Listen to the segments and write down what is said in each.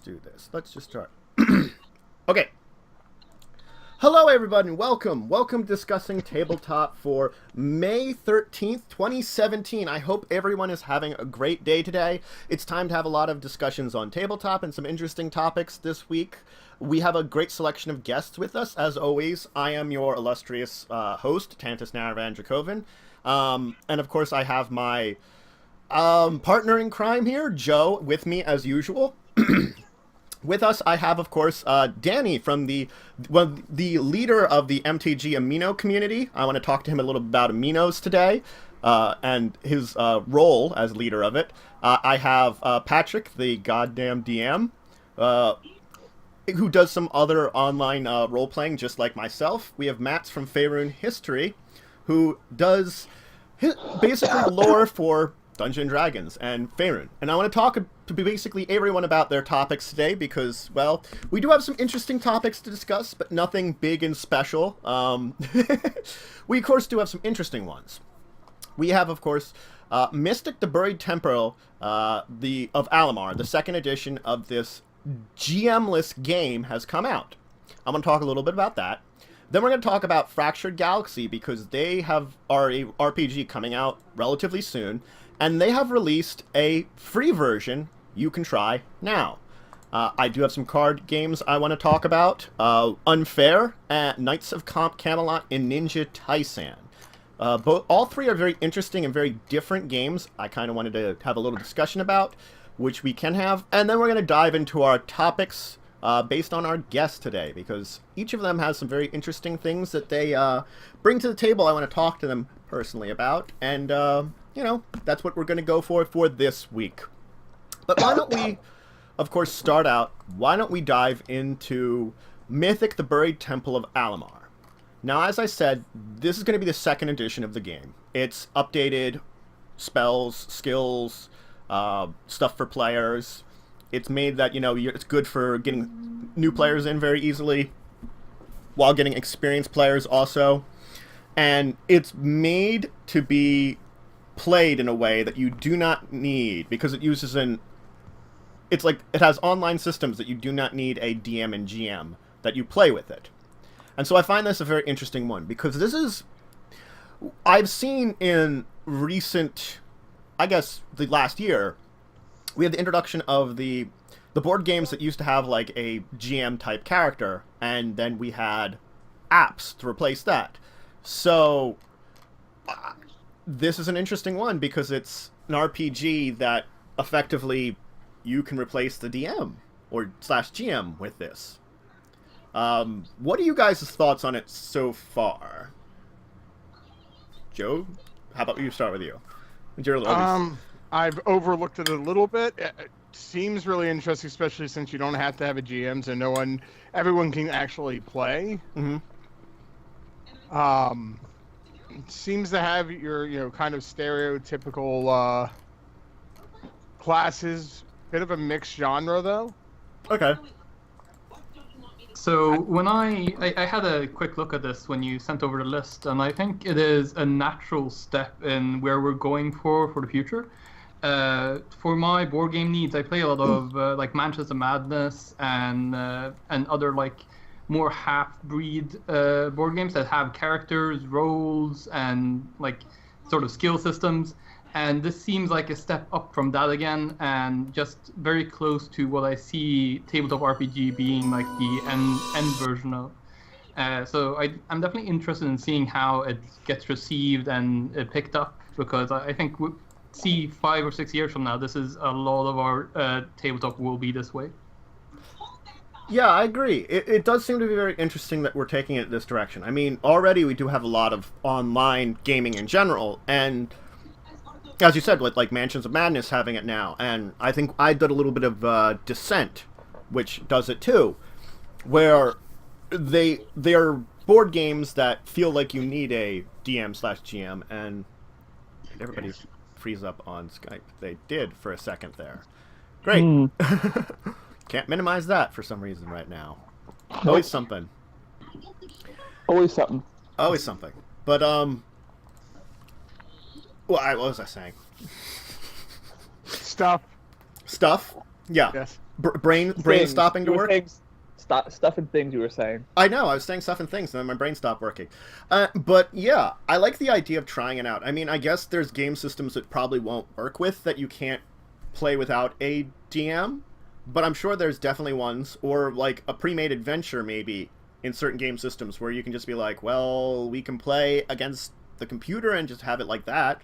do this. Let's just start. Okay. Hello, everybody, and welcome. Welcome to Discussing Tabletop for May 13th, 2017. I hope everyone is having a great day today. It's time to have a lot of discussions on tabletop and some interesting topics this week. We have a great selection of guests with us. As always, I am your illustrious host, Tantus Naravan Dracovin. And of course, I have my partner in crime here, Joe, with me as usual. With us, I have, of course, Danny from the leader of the MTG Amino community. I want to talk to him a little about Aminos today and his role as leader of it. I have Patrick, the goddamn DM, who does some other online role-playing just like myself. We have Mats from Faerun History, who does basically lore for Dungeons & Dragons and Faerun. And I want to talk to basically everyone about their topics today because, well, we do have some interesting topics to discuss, but nothing big and special. We, of course, do have some interesting ones. We have, of course, Mythic, the Buried Temple of Alimar, the second edition of this GM-less game has come out. I'm going to talk a little bit about that. Then we're going to talk about Fractured Galaxy because they are a RPG coming out relatively soon, and they have released a free version you can try now. I do have some card games I want to talk about. Unfair, Knights of Camelot, and Ninja Taisen. All three are very interesting and very different games I kind of wanted to have a little discussion about, which we can have. And then we're going to dive into our topics based on our guests today, because each of them has some very interesting things that they bring to the table I want to talk to them personally about. And, you know, that's what we're going to go for this week. But why don't we, of course, start out, why don't we dive into Mythic, the Buried Temple of Alimar. Now, as I said, this is going to be the second edition of the game. It's updated spells, skills, stuff for players. It's made that, you know, it's good for getting new players in very easily, while getting experienced players also. And it's made to be played in a way that you do not need, because it uses it has online systems that you do not need a DM and GM that you play with it. And so I find this a very interesting one, because I've seen in recent, I guess, the last year, we had the introduction of the board games that used to have like a GM type character, and then we had apps to replace that. So this is an interesting one because it's an RPG that effectively you can replace the DM or /GM with this. What are you guys' thoughts on it so far? Joe, how about you start with you? I've overlooked it a little bit. It seems really interesting, especially since you don't have to have a GM, so everyone can actually play. Mm-hmm. It seems to have your kind of stereotypical classes. Bit of a mixed genre, though. Okay. So when I had a quick look at this when you sent over the list, and I think it is a natural step in where we're going for the future. For my board game needs, I play a lot of like Manchester Madness and other like more half-breed board games that have characters, roles, and like sort of skill systems. And this seems like a step up from that again, and just very close to what I see tabletop RPG being like the end version of. So I'm definitely interested in seeing how it gets received and picked up, because I think we'll see 5 or 6 years from now, this is a lot of our tabletop will be this way. Yeah, I agree. It does seem to be very interesting that we're taking it this direction. I mean, already we do have a lot of online gaming in general, and as you said, with like Mansions of Madness having it now, and I think I did a little bit of Descent, which does it too, where they're board games that feel like you need a DM/GM, and everybody freeze up on Skype. They did for a second there. Great. Can't minimize that for some reason right now. Always something. Always something. Always something. But what was I saying? Stuff. Stuff? Yeah. Yes. brain stopping to work. Stuff and things you were saying. I know, I was saying stuff and things, and then my brain stopped working. But yeah, I like the idea of trying it out. I mean, I guess there's game systems that probably won't work with that you can't play without a DM, but I'm sure there's definitely ones, or like a pre-made adventure maybe in certain game systems where you can just be like, well, we can play against the computer and just have it like that.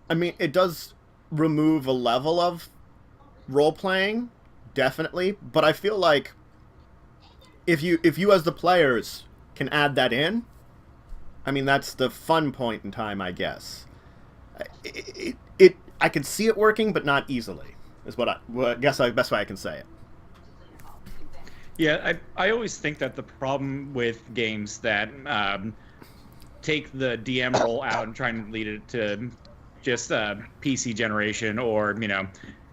I mean, it does remove a level of role-playing, definitely, but I feel like if you as the players can add that in, I mean, that's the fun point in time, I guess. I can see it working, but not easily, is what I guess the best way I can say it. Yeah, I always think that the problem with games that take the DM role out and try and lead it to just PC generation, or, you know,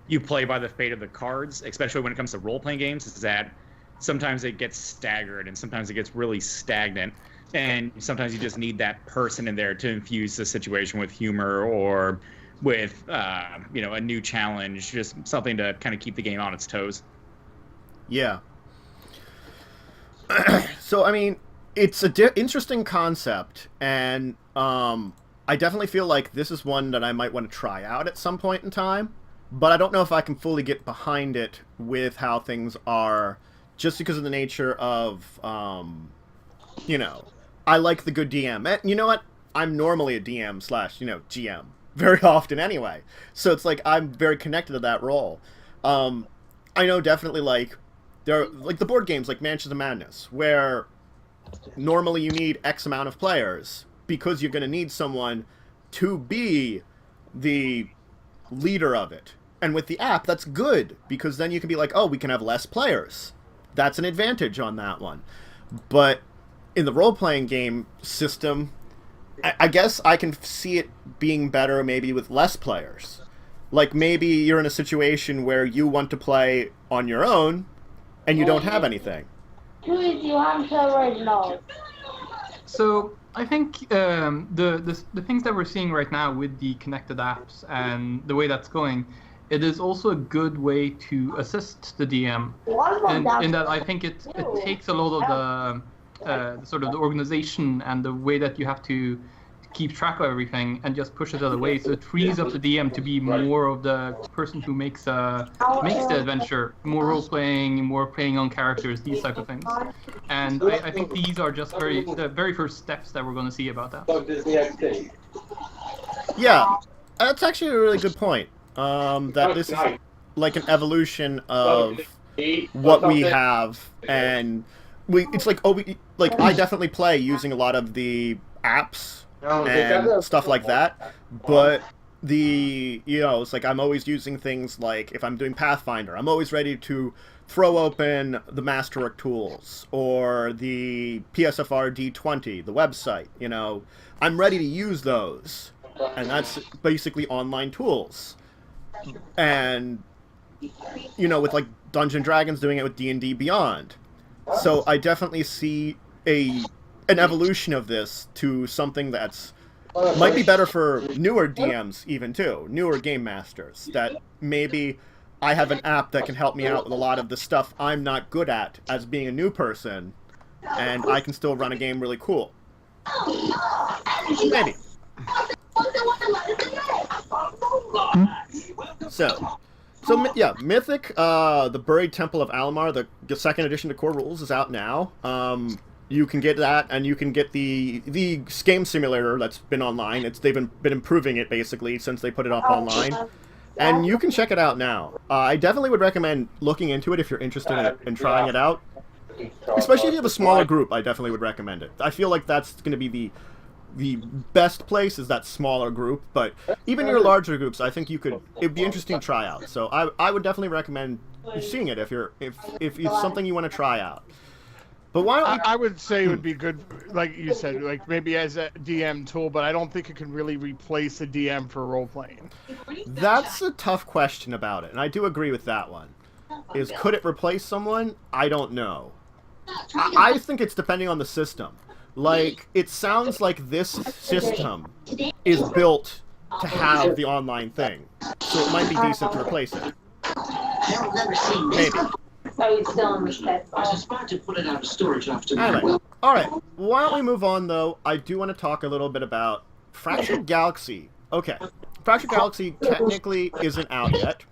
you play by the fate of the cards, especially when it comes to role-playing games, is that sometimes it gets staggered and sometimes it gets really stagnant, and sometimes you just need that person in there to infuse the situation with humor or with you know, a new challenge, just something to kind of keep the game on its toes. Yeah. So I mean, it's a interesting concept, and I definitely feel like this is one that I might want to try out at some point in time, but I don't know if I can fully get behind it with how things are, just because of the nature of, you know, I like the good DM. And you know what? I'm normally a DM / you know, GM very often anyway. So it's like I'm very connected to that role. I know definitely, like, there are, like, the board games like Mansions of Madness, where normally you need X amount of players because you're going to need someone to be the leader of it. And with the app, that's good, because then you can be like, oh, we can have less players. That's an advantage on that one. But in the role-playing game system, I guess I can see it being better maybe with less players. Like, maybe you're in a situation where you want to play on your own, and you don't have anything. So I think the things that we're seeing right now with the connected apps and the way that's going, it is also a good way to assist the DM. In that I think it takes a lot of the sort of the organization and the way that you have to keep track of everything, and just push it other way. So it frees up the DM to be more of the person who makes the adventure, more role playing, more playing on characters, these type of things. And I think these are just the very first steps that we're going to see about that. Yeah, that's actually a really good point. That this is like an evolution of what we have, and it's like, I definitely play using a lot of the apps and stuff like that, but it's like I'm always using things like, if I'm doing Pathfinder, I'm always ready to throw open the Masterwork tools or the PSFR D20, the website, you know, I'm ready to use those, and that's basically online tools. And, you know, with like Dungeons & Dragons doing it with D&D Beyond. So I definitely see an evolution of this to something that's might be better for newer DMs even too, newer game masters, that maybe I have an app that can help me out with a lot of the stuff I'm not good at as being a new person, and I can still run a game really cool. Maybe. So yeah, Mythic, the Buried Temple of Alimar, the second edition to Core Rules is out now. You can get that, and you can get the game simulator that's been online. They've been improving it basically since they put it up online, and you can check it out now. I definitely would recommend looking into it if you're interested in trying it out, especially if you have a smaller group. I definitely would recommend it. I feel like that's going to be the best place, is that smaller group, but even your larger groups, I think it'd be interesting to try out. So I would definitely recommend seeing it if it's something you want to try out. But why don't I would say it would be good, like you said, like maybe as a DM tool, but I don't think it can really replace a DM for role playing. That's a tough question about it, and I do agree with that one. Could it replace someone? I don't know. I think it's depending on the system. Like, it sounds like this system is built to have the online thing, so it might be decent to replace it. I've never seen Maybe. So he's still in the test. I was about to put it out of storage after Anyway, alright. Why don't we move on, though? I do want to talk a little bit about Fractured Galaxy. Okay. Fractured Galaxy technically isn't out yet.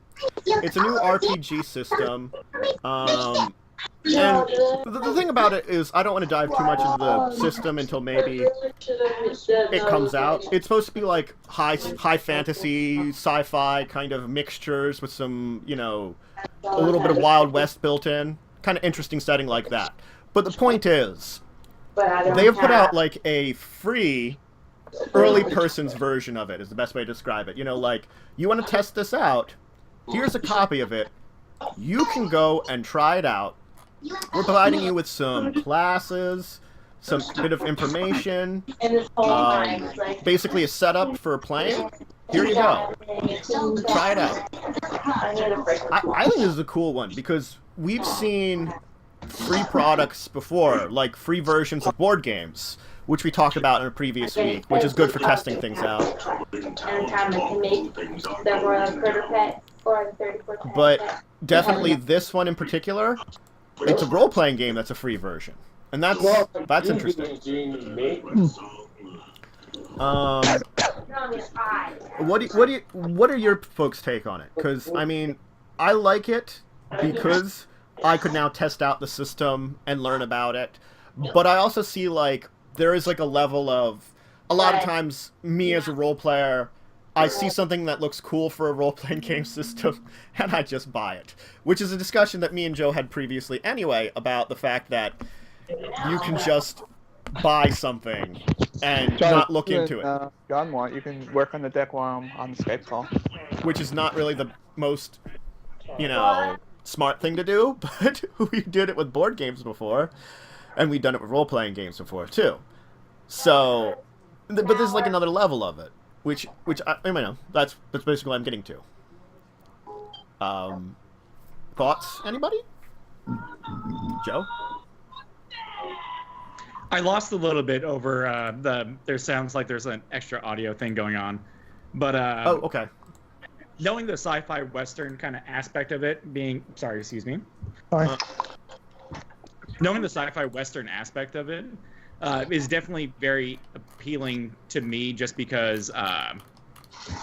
It's a new RPG system. And the thing about it is, I don't want to dive too much into the system until maybe it comes out. It's supposed to be like high fantasy, sci-fi kind of mixtures with some, you know, a little bit of Wild West built in. Kind of interesting setting like that. But the point is, they have put out like a free early person's version of it, is the best way to describe it. You know, like, you want to test this out, here's a copy of it. You can go and try it out. We're providing you with some classes, some bit of information, basically a setup for playing. Here you go. Try it out. I think this is a cool one, because we've seen free products before, like free versions of board games, which we talked about in a previous week, which is good for testing things out. But definitely this one in particular, it's a role-playing game that's a free version, and that's interesting. What are your folks' take on it? Because I mean, I like it because I could now test out the system and learn about it, but I also see like there is like a level of, a lot of times me as a role player, I see something that looks cool for a role-playing game system, and I just buy it. Which is a discussion that me and Joe had previously anyway, about the fact that you can just buy something and not look into it. John, you can work on the deck while I'm on the Skype call. Which is not really the most, you know, smart thing to do, but we did it with board games before, and we've done it with role-playing games before, too. So, but there's like another level of it. Which I know, that's basically what I'm getting to. Thoughts, anybody? Joe? I lost a little bit over there sounds like there's an extra audio thing going on. But oh, okay. Knowing the sci-fi western kind of aspect of it being, sorry, excuse me. Sorry. Knowing the sci-fi western aspect of it is definitely very appealing to me, just because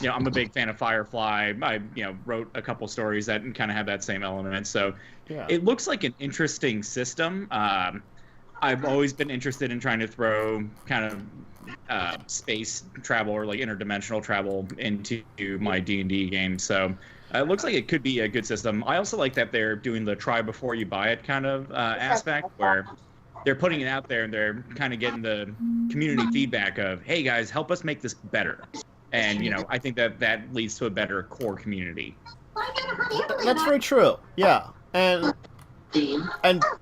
you know, I'm a big fan of Firefly. I wrote a couple stories that kind of have that same element, so yeah. It looks like an interesting system. I've always been interested in trying to throw kind of space travel or like interdimensional travel into my D&D game, so it looks like it could be a good system. I also like that they're doing the try before you buy it kind of aspect, where they're putting it out there and they're kind of getting the community feedback of, hey guys, help us make this better. And, you know, I think that leads to a better core community. That's very true. Yeah. And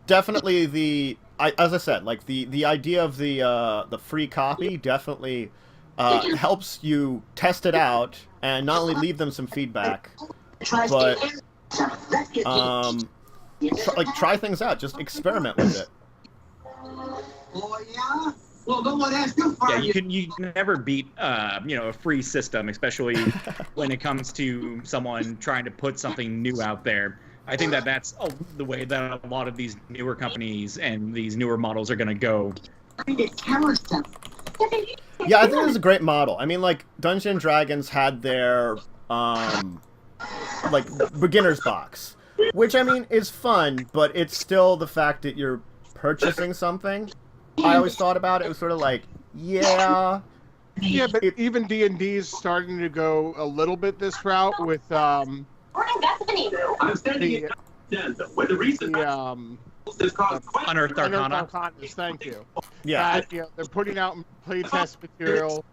definitely as I said, like the idea of the free copy definitely helps you test it out and not only leave them some feedback, but try things out, just experiment with it. Oh, yeah? Well, no one asked you for you can never beat a free system, especially when it comes to someone trying to put something new out there. I think that's the way that a lot of these newer companies and these newer models are going to go. Yeah, I think this is a great model. I mean, like, Dungeons & Dragons had their like beginner's box, which I mean is fun, but it's still the fact that you're purchasing something. I always thought about it was sort of like, yeah, but even D&D is starting to go a little bit this route with I'm standing Unearthed Arcana. Thank you. Yeah, they're putting out playtest material,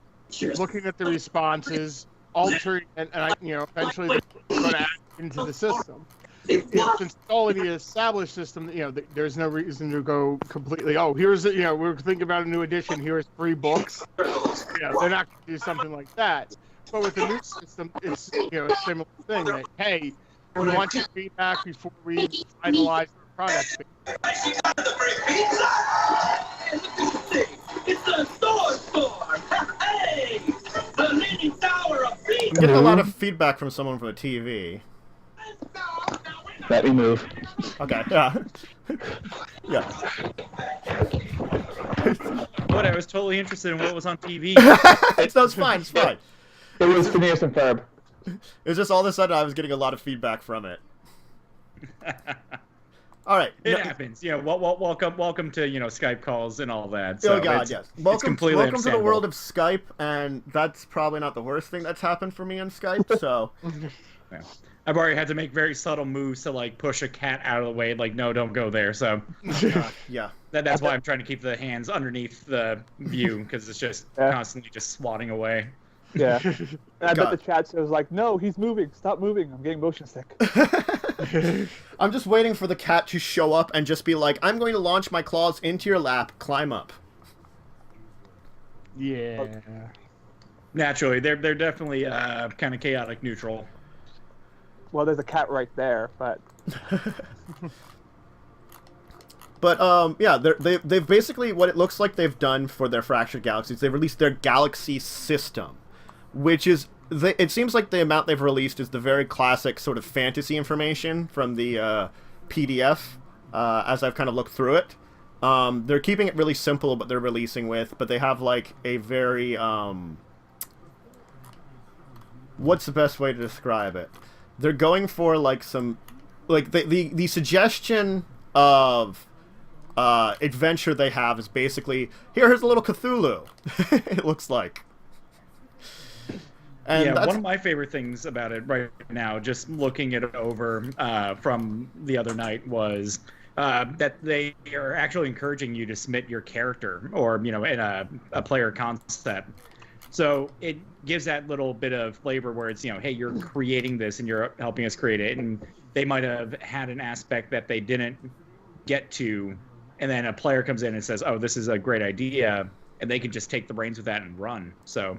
looking at the responses, altering, and eventually they're going to add into the system. Since it's already an established system, there's no reason to go completely. Oh, here's we're thinking about a new edition. Here's free books. They're not going to do something like that. But with the new system, it's a similar thing. That, hey, we want your feedback before we finalize our product. It's the store. Hey, the leaning tower of I'm getting a lot of feedback from someone from the TV. Let me move. Okay, yeah. Yeah. But I was totally interested in what was on TV. It's fine, it's fine. It was Phineas and Ferb. It's just all of a sudden I was getting a lot of feedback from it. All right. It happens. Welcome to Skype calls and all that. So God, yes. Welcome to the world of Skype, and that's probably not the worst thing that's happened for me on Skype. So, yeah. I've already had to make very subtle moves to push a cat out of the way. No, don't go there. So, yeah. That's why I'm trying to keep the hands underneath the view because it's just constantly just swatting away. Yeah. And I bet the chat says no, he's moving. Stop moving. I'm getting motion sick. I'm just waiting for the cat to show up and just be like, I'm going to launch my claws into your lap, climb up. Yeah. Naturally, they're definitely kind of chaotic neutral. Well, there's a cat right there, but... But, yeah, they've basically, what it looks like they've done for their Fractured Galaxies, they've released their Galaxy System, which is, it seems like the amount they've released is the very classic sort of fantasy information from the PDF, as I've kind of looked through it. They're keeping it really simple, but they're releasing with, but they have, a very, what's the best way to describe it? They're going for, some, the suggestion of... adventure they have is basically, here's a little Cthulhu. It looks like. And one of my favorite things about it right now, just looking it over from the other night, was that they are actually encouraging you to submit your character or in a player concept. So it gives that little bit of flavor where it's hey, you're creating this and you're helping us create it, and they might have had an aspect that they didn't get to. And then a player comes in and says, oh, this is a great idea, and they can just take the reins with that and run. So,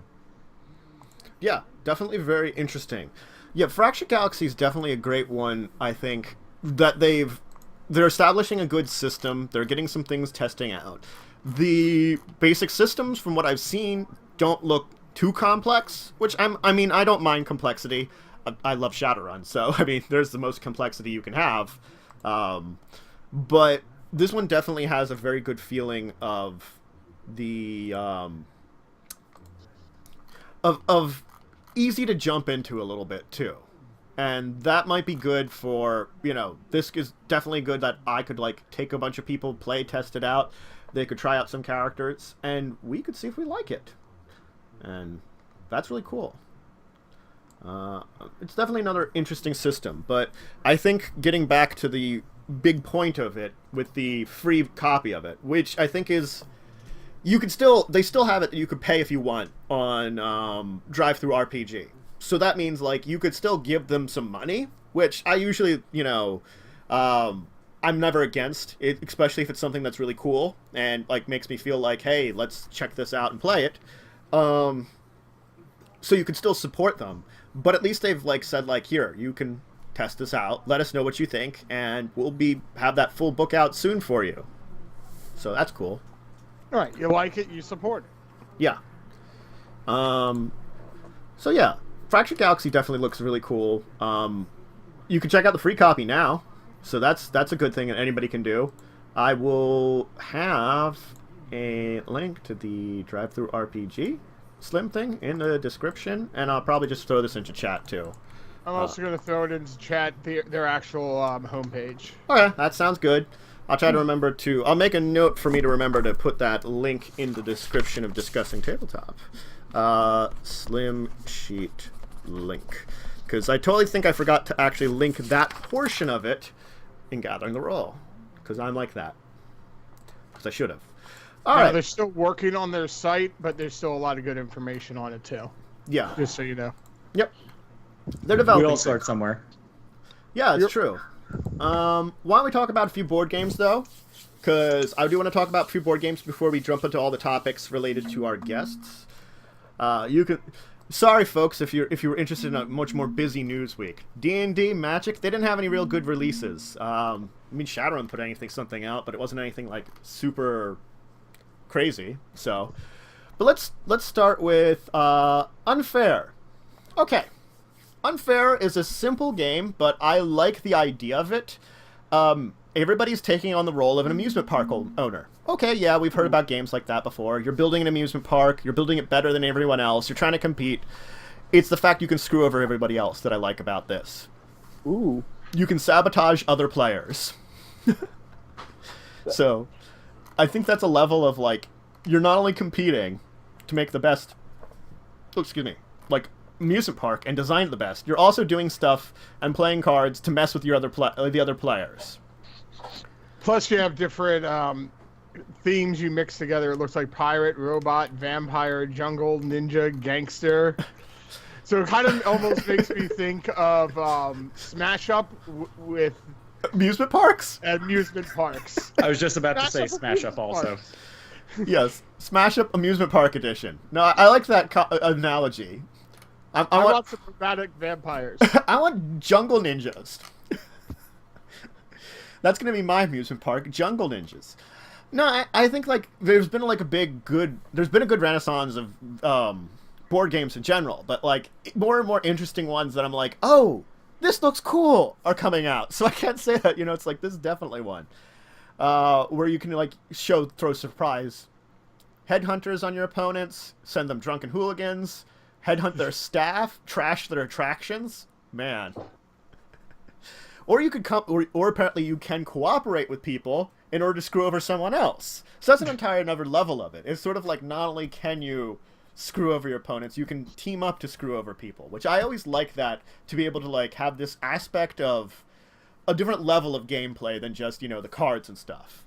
yeah, definitely very interesting. Yeah, Fractured Galaxy is definitely a great one, I think, that they're establishing a good system. They're getting some things testing out. The basic systems, from what I've seen, don't look too complex, which I don't mind complexity. I love Shadowrun, so, there's the most complexity you can have. But... this one definitely has a very good feeling of the of easy to jump into a little bit too, and that might be good for this is definitely good that I could take a bunch of people, play, test it out. They could try out some characters, and we could see if we like it, and that's really cool. It's definitely another interesting system, but I think getting back to the big point of it with the free copy of it, which I think is they still have it that you could pay if you want on Drive-Thru RPG. So that means you could still give them some money, which I usually I'm never against it, especially if it's something that's really cool and makes me feel hey, let's check this out and play it. So you can still support them, but at least they've said here, you can test this out, let us know what you think, and we'll have that full book out soon for you. So that's cool. All right, you like it, you support it. Yeah. So yeah, Fractured Galaxy definitely looks really cool. You can check out the free copy now, so that's a good thing that anybody can do. I will have a link to the Drive-Thru RPG Slim thing in the description, and I'll probably just throw this into chat too. I'm also going to throw it into chat, their actual homepage. Okay, that sounds good. I'll try to remember I'll make a note for me to remember to put that link in the description of Discussing Tabletop. Slim sheet link. Because I totally think I forgot to actually link that portion of it in Gathering the Roll. Because I'm like that. Because I should have. All right. They're still working on their site, but there's still a lot of good information on it, too. Yeah. Just so you know. Yep. They're developing. We all start somewhere. Yeah, it's true. Why don't we talk about a few board games, though? Because I do want to talk about a few board games before we jump into all the topics related to our guests. You can. Sorry, folks, if you were interested in a much more busy news week. D&D, Magic, they didn't have any real good releases. Shadowrun put something out, but it wasn't anything super crazy. So, but let's start with Unfair. Okay. Unfair is a simple game, but I like the idea of it. Everybody's taking on the role of an amusement park owner. Okay, yeah, we've heard about games like that before. You're building an amusement park. You're building it better than everyone else. You're trying to compete. It's the fact you can screw over everybody else that I like about this. Ooh. You can sabotage other players. So, I think that's a level of, like, you're not only competing to make the best, amusement park and design the best, you're also doing stuff and playing cards to mess with your the other players. Plus, you have different themes you mix together. It looks like pirate, robot, vampire, jungle, ninja, gangster. So it kind of almost makes me think of Smash Up with amusement parks. Amusement parks. I was just about to say Smash Up also. Yes, Smash Up Amusement Park Edition. No, I like that analogy. I want some dramatic vampires. I want jungle ninjas. That's going to be my amusement park, jungle ninjas. No, I think like there's been like a good renaissance of board games in general, but like more and more interesting ones that I'm like, oh, this looks cool are coming out. So I can't say that, it's like this is definitely one where you can like throw surprise headhunters on your opponents, send them drunken hooligans, headhunt their staff, trash their attractions. Man. Or you could or apparently you can cooperate with people in order to screw over someone else. So that's an entire another level of it. It's sort of like not only can you screw over your opponents, you can team up to screw over people, which I always like that, to be able to like have this aspect of a different level of gameplay than just, the cards and stuff.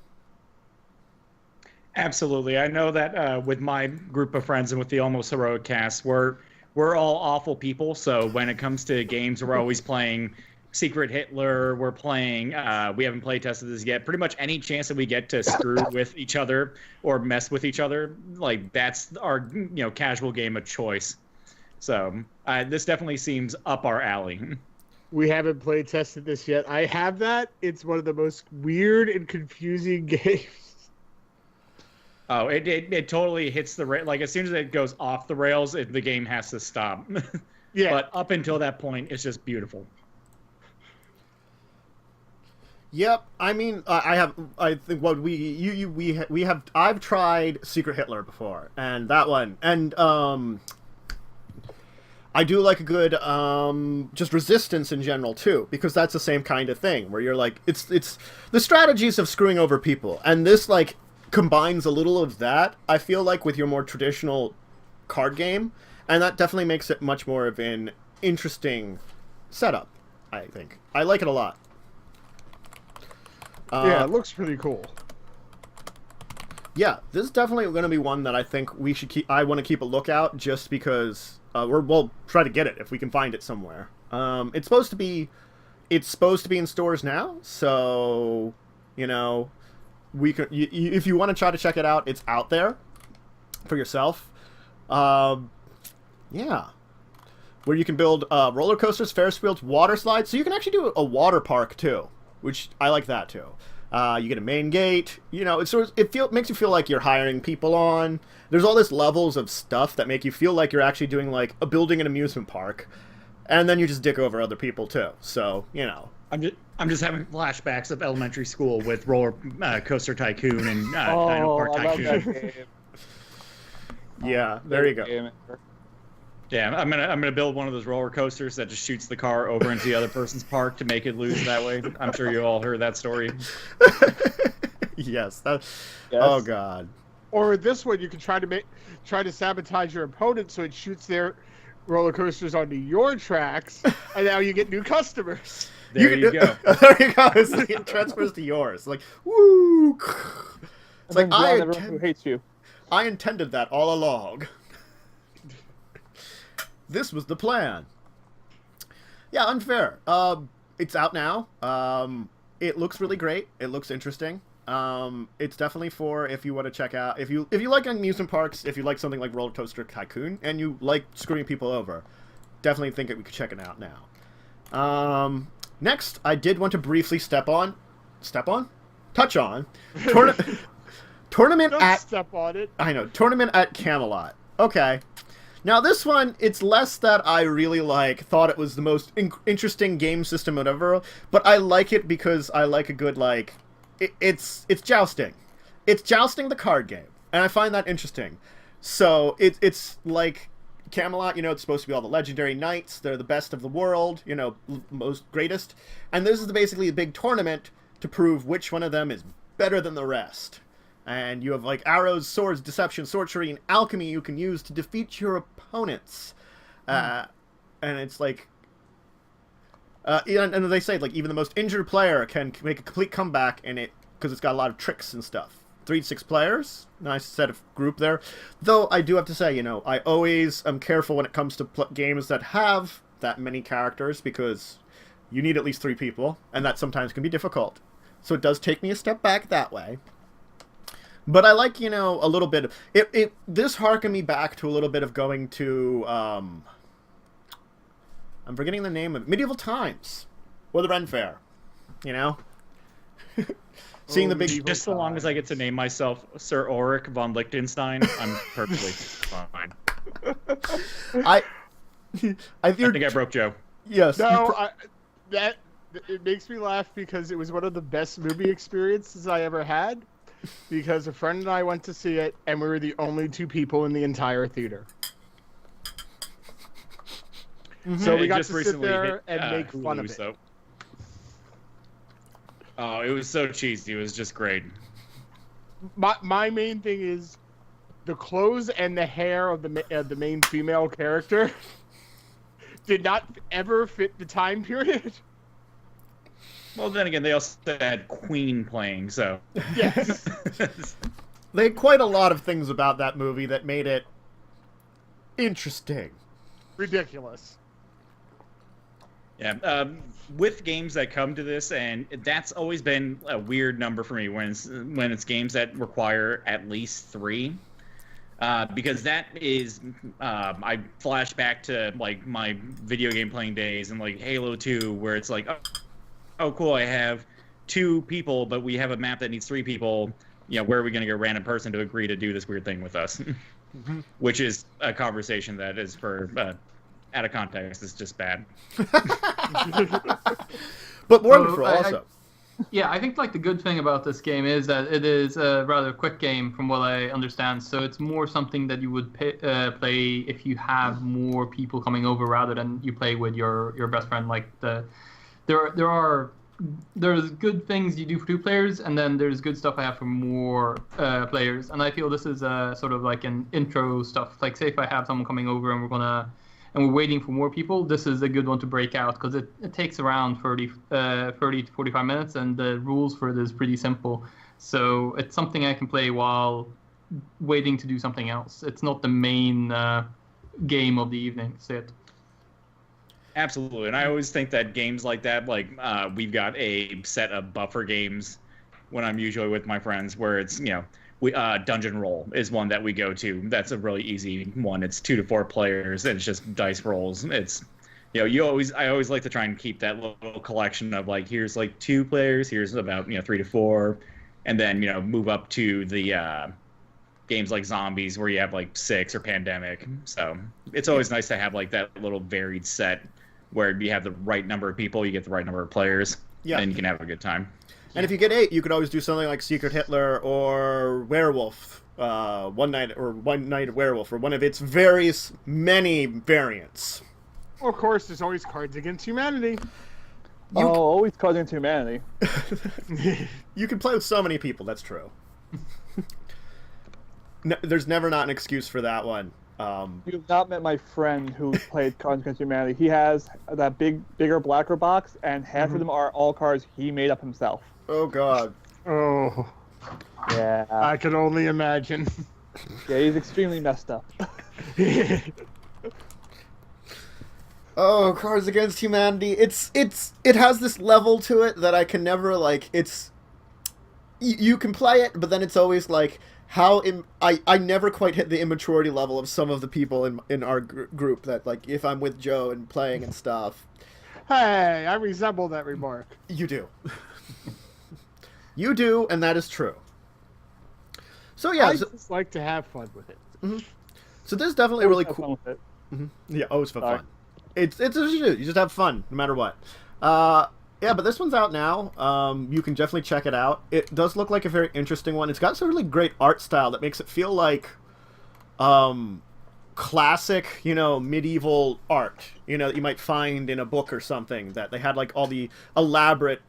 Absolutely. I know that with my group of friends and with the Almost Heroic cast, we're all awful people. So when it comes to games, we're always playing Secret Hitler. We're playing, we haven't play tested this yet. Pretty much any chance that we get to screw with each other or mess with each other, like that's our, casual game of choice. So this definitely seems up our alley. We haven't play tested this yet. I have that. It's one of the most weird and confusing games. Oh, it totally hits the like as soon as it goes off the rails, the game has to stop. Yeah. But up until that point, it's just beautiful. Yep, I mean, I think what I've tried Secret Hitler before, and that one, and I do like a good just resistance in general too, because that's the same kind of thing where you're like, it's the strategies of screwing over people, and this like combines a little of that, I feel like, with your more traditional card game, and that definitely makes it much more of an interesting setup. I think I like it a lot. Yeah, it looks pretty cool. Yeah, this is definitely going to be one that I think we should keep. I want to keep a lookout just because we'll try to get it if we can find it somewhere. It's supposed to be in stores now, so we can. If you want to try to check it out, it's out there for yourself. Yeah, where you can build roller coasters, Ferris wheels, water slides, so you can actually do a water park too. Which I like that too. You get a main gate. It makes you feel like you're hiring people on. There's all this levels of stuff that make you feel like you're actually doing like building an amusement park, and then you just dick over other people too. So I'm just having flashbacks of elementary school with roller coaster tycoon and Dino Park Tycoon. I love that game. Yeah, there you go. Yeah, I'm gonna build one of those roller coasters that just shoots the car over into the other person's park to make it lose that way. I'm sure you all heard that story. Yes. Oh God. Or with this one, you can try to sabotage your opponent so it shoots their roller coasters onto your tracks, and now you get new customers. There you go. There you go. It transfers to yours. Like, woo! It's like everyone who hates you. I intended that all along. This was the plan. Yeah, Unfair. It's out now. It looks really great. It looks interesting. It's definitely for if you want to check out, if you like amusement parks, if you like something like Roller Coaster Tycoon, and you like screwing people over, definitely think that we could check it out now. Next, I did want to briefly touch on tournament Don't at step on it. I know, tournament at Camelot. Okay. Now this one, it's less that I really thought it was the most interesting game system ever, but I like it because I like a good it's jousting. It's jousting the card game, and I find that interesting. So it's like Camelot, it's supposed to be all the legendary knights. They're the best of the world, most greatest. And this is basically a big tournament to prove which one of them is better than the rest. And you have arrows, swords, deception, sorcery, and alchemy you can use to defeat your opponents. And it's and they say even the most injured player can make a complete comeback in it because it's got a lot of tricks and stuff. 3 to 6 players, nice set of group there. Though I do have to say, I always am careful when it comes to games that have that many characters because you need at least 3 people, and that sometimes can be difficult. So it does take me a step back that way. But I like, a little bit of... This harkened me back to a little bit of going to... I'm forgetting the name of it. Medieval times. Or the Ren Fair. Seeing the big... Just so long as I get to name myself Sir Ulrich von Liechtenstein, I'm perfectly fine. I think I broke Joe. Yes. No, it makes me laugh because it was one of the best movie experiences I ever had. Because a friend and I went to see it, and we were the only 2 people in the entire theater. Mm-hmm. So we got to sit there and make fun of it. So. Oh, it was so cheesy. It was just great. My main thing is the clothes and the hair of the main female character did not ever fit the time period. Well, then again, they also had Queen playing, so... Yes. They had quite a lot of things about that movie that made it interesting. Ridiculous. Yeah, with games that come to this, and that's always been a weird number for me when it's games that require at least 3. Because that is, I flash back to, my video game playing days and, Halo 2, where it's oh, cool, I have 2 people, but we have a map that needs 3 people. Where are we going to get a random person to agree to do this weird thing with us? Mm-hmm. Which is a conversation that is for, out of context, is just bad. But wonderful, also. I think the good thing about this game is that it is a rather quick game from what I understand. So it's more something that you would play if you have more people coming over rather than you play with your best friend. There's good things you do for 2 players, and then there's good stuff I have for more players. And I feel this is sort of an intro stuff. Say if I have someone coming over and we're waiting for more people, this is a good one to break out because it takes around 30 to 45 minutes, and the rules for it is pretty simple. So it's something I can play while waiting to do something else. It's not the main game of the evening. Absolutely, and I always think that games like that, we've got a set of buffer games when I'm usually with my friends, where it's Dungeon Roll is one that we go to. That's a really easy one. It's 2 to 4 players, and it's just dice rolls. It's I always like to try and keep that little collection of here's 2 players, here's about 3 to 4, and then move up to the games like Zombies where you have 6 or Pandemic. So it's always nice to have that little varied set where you have the right number of people, you get the right number of players, and you can have a good time. And if you get 8, you could always do something like Secret Hitler or Werewolf, One Night Werewolf, or one of its many variants. Of course, there's always Cards Against Humanity. Always Cards Against Humanity. You can play with so many people, that's true. No, there's never not an excuse for that one. You've not met my friend who played Cards Against Humanity. He has that bigger, blacker box, and half of them are all cards he made up himself. Oh, God. Oh. Yeah. I can only imagine. Yeah, he's extremely messed up. Oh, Cards Against Humanity. It has this level to it that I can never, you can play it, but then it's always I never quite hit the immaturity level of some of the people in our group that, if I'm with Joe and playing and stuff. Hey, I resemble that remark. You do. You do, and that is true. So, yeah. I just like to have fun with it. Mm-hmm. So this is definitely really Have fun cool. with it. Yeah, always for Sorry. fun. It's you just have fun no matter what. Yeah, but this one's out now. You can definitely check it out. It does look like a very interesting one. It's got some really great art style that makes it feel like classic, medieval art, that you might find in a book or something, that they had like all the elaborate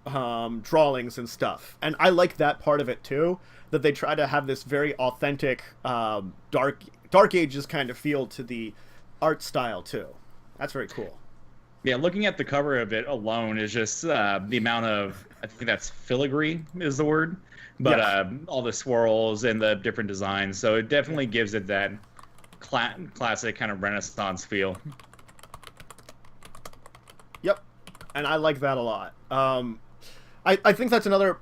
drawings and stuff. And I like that part of it too, that they try to have this very authentic dark ages kind of feel to the art style too. That's very cool. Yeah, looking at the cover of it alone is just the amount of, I think that's filigree is the word, but Yes. all the swirls and the different designs. So it definitely gives it that classic kind of Renaissance feel. Yep, and I like that a lot. I think that's another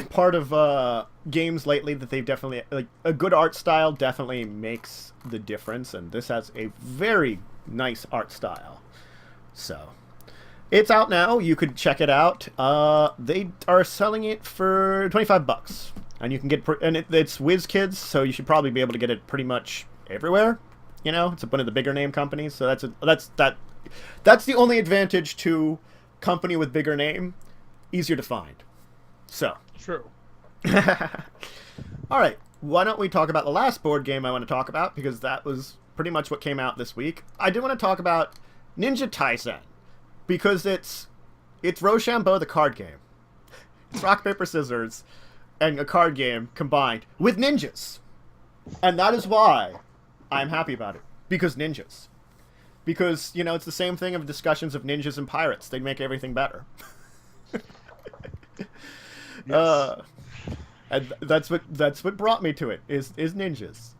part of games lately that they've definitely, like, a good art style definitely makes the difference, and this has a very nice art style. So, it's out now. You could check it out. They are selling it for $25, and you can get it's WizKids, so you should probably be able to get it pretty much everywhere. It's one of the bigger name companies, so that's the only advantage to company with bigger name, easier to find. So, True. all right. Why don't we talk about the last board game I want to talk about, because that was pretty much what came out this week. I do want to talk about Ninja Taisen, because it's Rochambeau, the card game. It's rock, paper, scissors, and a card game combined with ninjas. And that is why I'm happy about it. Because ninjas. Because, it's the same thing of discussions of ninjas and pirates. They make everything better. Yes. And that's what brought me to it, is ninjas.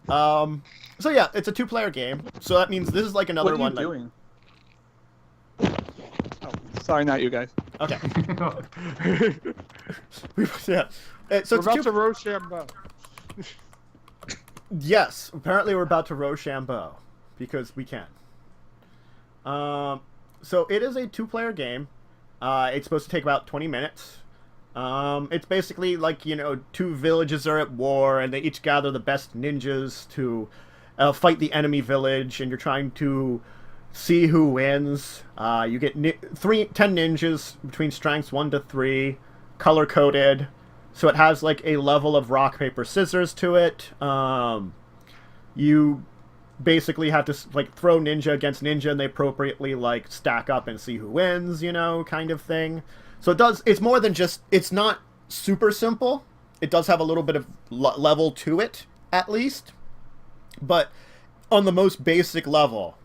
So yeah, it's a 2-player game. So that means this is like another What are you one. doing? Oh, sorry, not you guys. Okay. Yeah. So We're about to Rochambeau. Yes, apparently we're about to Rochambeau, because we can. So it is a 2-player game. It's supposed to take about 20 minutes. It's basically like, 2 villages are at war, and they each gather the best ninjas to fight the enemy village, and you're trying to see who wins. You get 10 ninjas between strengths 1 to 3, color-coded. So it has like a level of rock, paper, scissors to it. You basically have to like throw ninja against ninja, and they appropriately like stack up and see who wins, kind of thing. So it's more than just, it's not super simple. It does have a little bit of level to it, at least. But on the most basic level,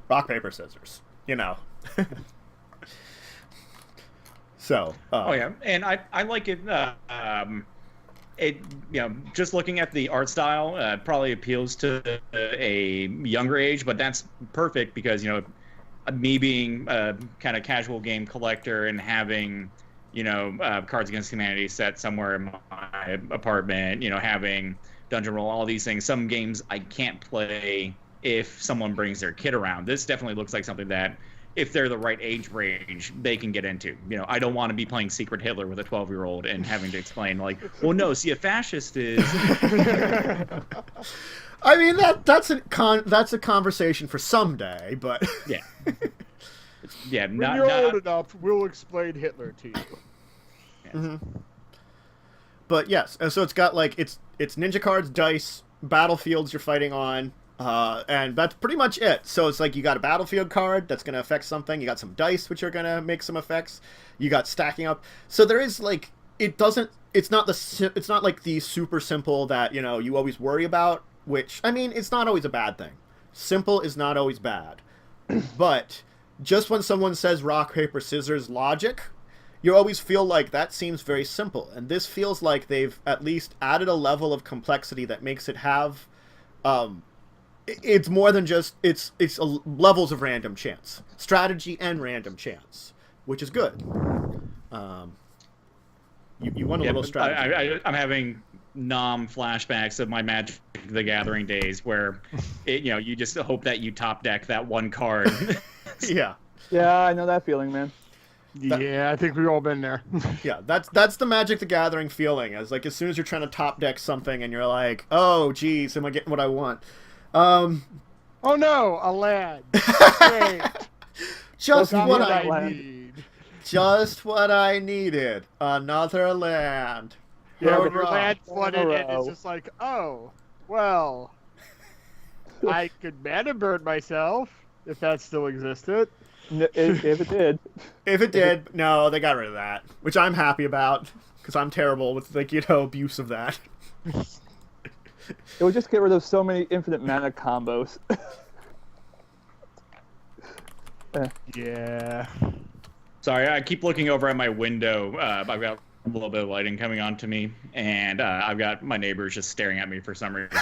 rock, paper, scissors, So. Oh yeah, and I like it. It just looking at the art style, probably appeals to a younger age, but that's perfect because me being a kind of casual game collector and having Cards Against Humanity set somewhere in my apartment, having Dungeon Roll, all these things. Some games I can't play if someone brings their kid around. This definitely looks like something that, if they're the right age range, they can get into. I don't want to be playing Secret Hitler with a 12-year-old and having to explain, like, well, no, see, a fascist is... I mean, that's a conversation for someday, but... Yeah. Yeah, When not... you're old enough, we'll explain Hitler to you. Yes. Mm-hmm. But yes, and so it's got, like, it's ninja cards, dice, battlefields you're fighting on, and that's pretty much it. So it's like you got a battlefield card that's going to affect something. You got some dice which are going to make some effects. You got stacking up. So there is like it's not like the super simple that you always worry about. Which I mean, it's not always a bad thing. Simple is not always bad, but just when someone says rock, paper, scissors logic, you always feel like that seems very simple. And this feels like they've at least added a level of complexity that makes it have. It's more than just it's levels of random chance, strategy and random chance, which is good. You want a little strategy. I'm having flashbacks of my Magic the Gathering days where you just hope that you top deck that one card. Yeah. Yeah, I know that feeling, man. Yeah, I think we've all been there. Yeah, that's the Magic the Gathering feeling. As soon as you're trying to top deck something and you're like, oh geez, am I getting what I want? Oh no, a land. Great. Just That's what what I I need. just what I needed. Another land. Yeah, when Hurrah. your land flooded, and Hurrah. it's just like, oh, well, I could mana burn myself if that still existed. If it did. If it did, no, they got rid of that, which I'm happy about because I'm terrible with abuse of that. It would just get rid of so many infinite mana combos. Yeah. Sorry, I keep looking over at my window. I've got a little bit of lighting coming onto me, and I've got my neighbors just staring at me for some reason.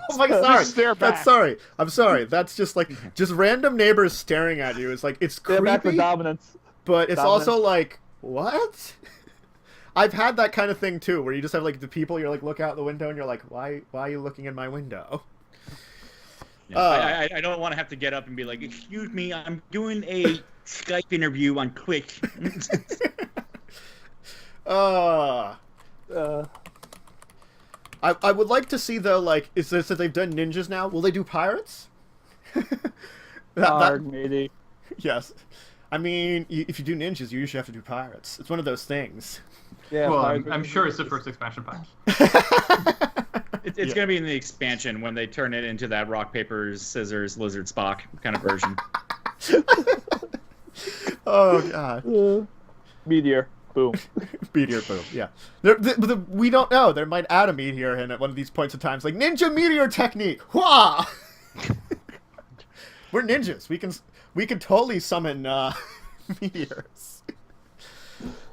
I'm like, sorry. Stare back. That's sorry. I'm sorry. That's just like just random neighbors staring at you. It's like it's They're back for creepy, dominance. but it's Dominance. also like what? I've had that kind of thing too, where you just have like the people you're like look out the window and you're like, why are you looking in my window? Yeah, I don't want to have to get up and be like, excuse me, I'm doing a Skype interview on Twitch. I would like to see though, like, is this that they've done ninjas now? Will they do pirates? Maybe. Yes. I mean, if you do ninjas, you usually have to do pirates. It's one of those things. Yeah, Well, Pirates I'm are sure it's the ninjas. first expansion pack. It's Yeah. going to be in the expansion when they turn it into that rock, paper, scissors, lizard, Spock kind of version. Oh god. Meteor. Boom. Meteor boom. Yeah. We don't know. There might add a meteor in at one of these points of times, like ninja meteor technique. Wah! We're ninjas. We can totally summon meteors.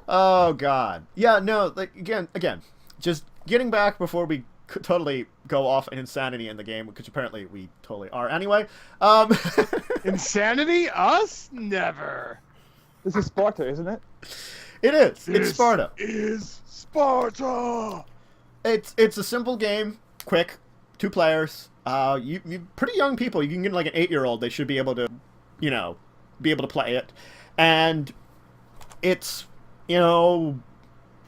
Oh god. Yeah. No. Like again. Just getting back before we totally go off in insanity in the game, which apparently we totally are anyway. Insanity? Us? Never. This is Sparta, isn't it? It is. This It's Sparta. is Sparta. It's a simple game, quick, 2 players. You pretty young people. You can get like an 8-year-old. They should be able to, be able to play it, and it's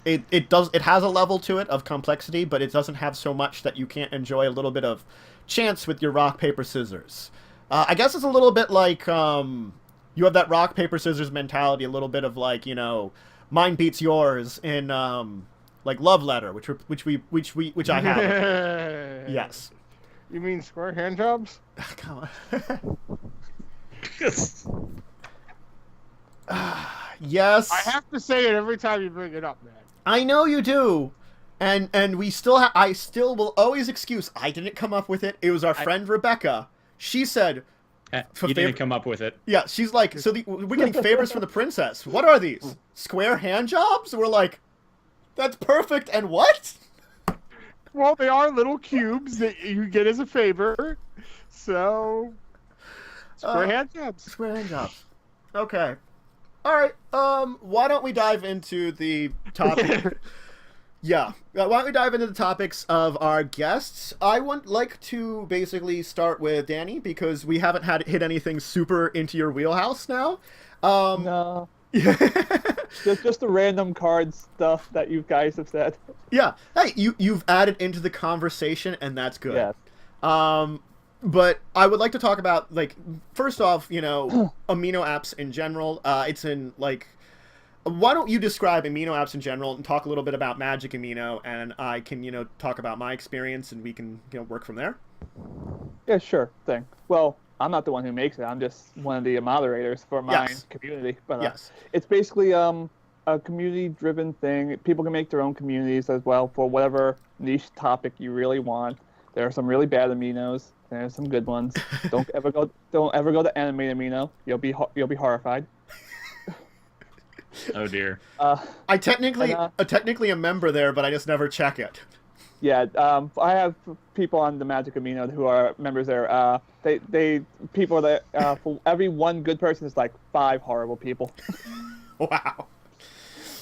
it has a level to it of complexity, but it doesn't have so much that you can't enjoy a little bit of chance with your rock paper scissors. I guess it's a little bit like you have that rock paper scissors mentality, a little bit of like mine beats yours in like Love Letter, which I have. Yes. You mean square hand jobs? Come on. Yes. I have to say it every time you bring it up, man. I know you do. And we still I still will always excuse I didn't come up with it. It was our friend Rebecca. She said You didn't come up with it. yeah, she's like, so we're getting favors from the princess. What are these? Square hand jobs? We're like, that's perfect. And what? Well, they are little cubes that you get as a favor. So, square hand jobs. Square hand jobs. Okay. All right. Why don't we dive into the topic? Yeah. Why don't we dive into the topics of our guests? I would like to basically start with Danny because we haven't hit anything super into your wheelhouse now. No. just the random card stuff that you guys have said. Yeah. Hey, you've added into the conversation, and that's good. Yes. But I would like to talk about, like, first off, amino apps in general. It's in, like, why don't you describe amino apps in general and talk a little bit about Magic Amino, and I can, talk about my experience, and we can, work from there? Yeah, sure thing. Well, I'm not the one who makes it. I'm just one of the moderators for my Yes. community. But Yes. it's basically a community-driven thing. People can make their own communities as well for whatever niche topic you really want. There are some really bad aminos. There's some good ones. Don't ever go to Animate Amino. You'll be horrified. Oh dear. I technically a member there, but I just never check it. Yeah, I have people on the Magic Amino who are members there. People that for every one good person, it's like 5 horrible people. Wow.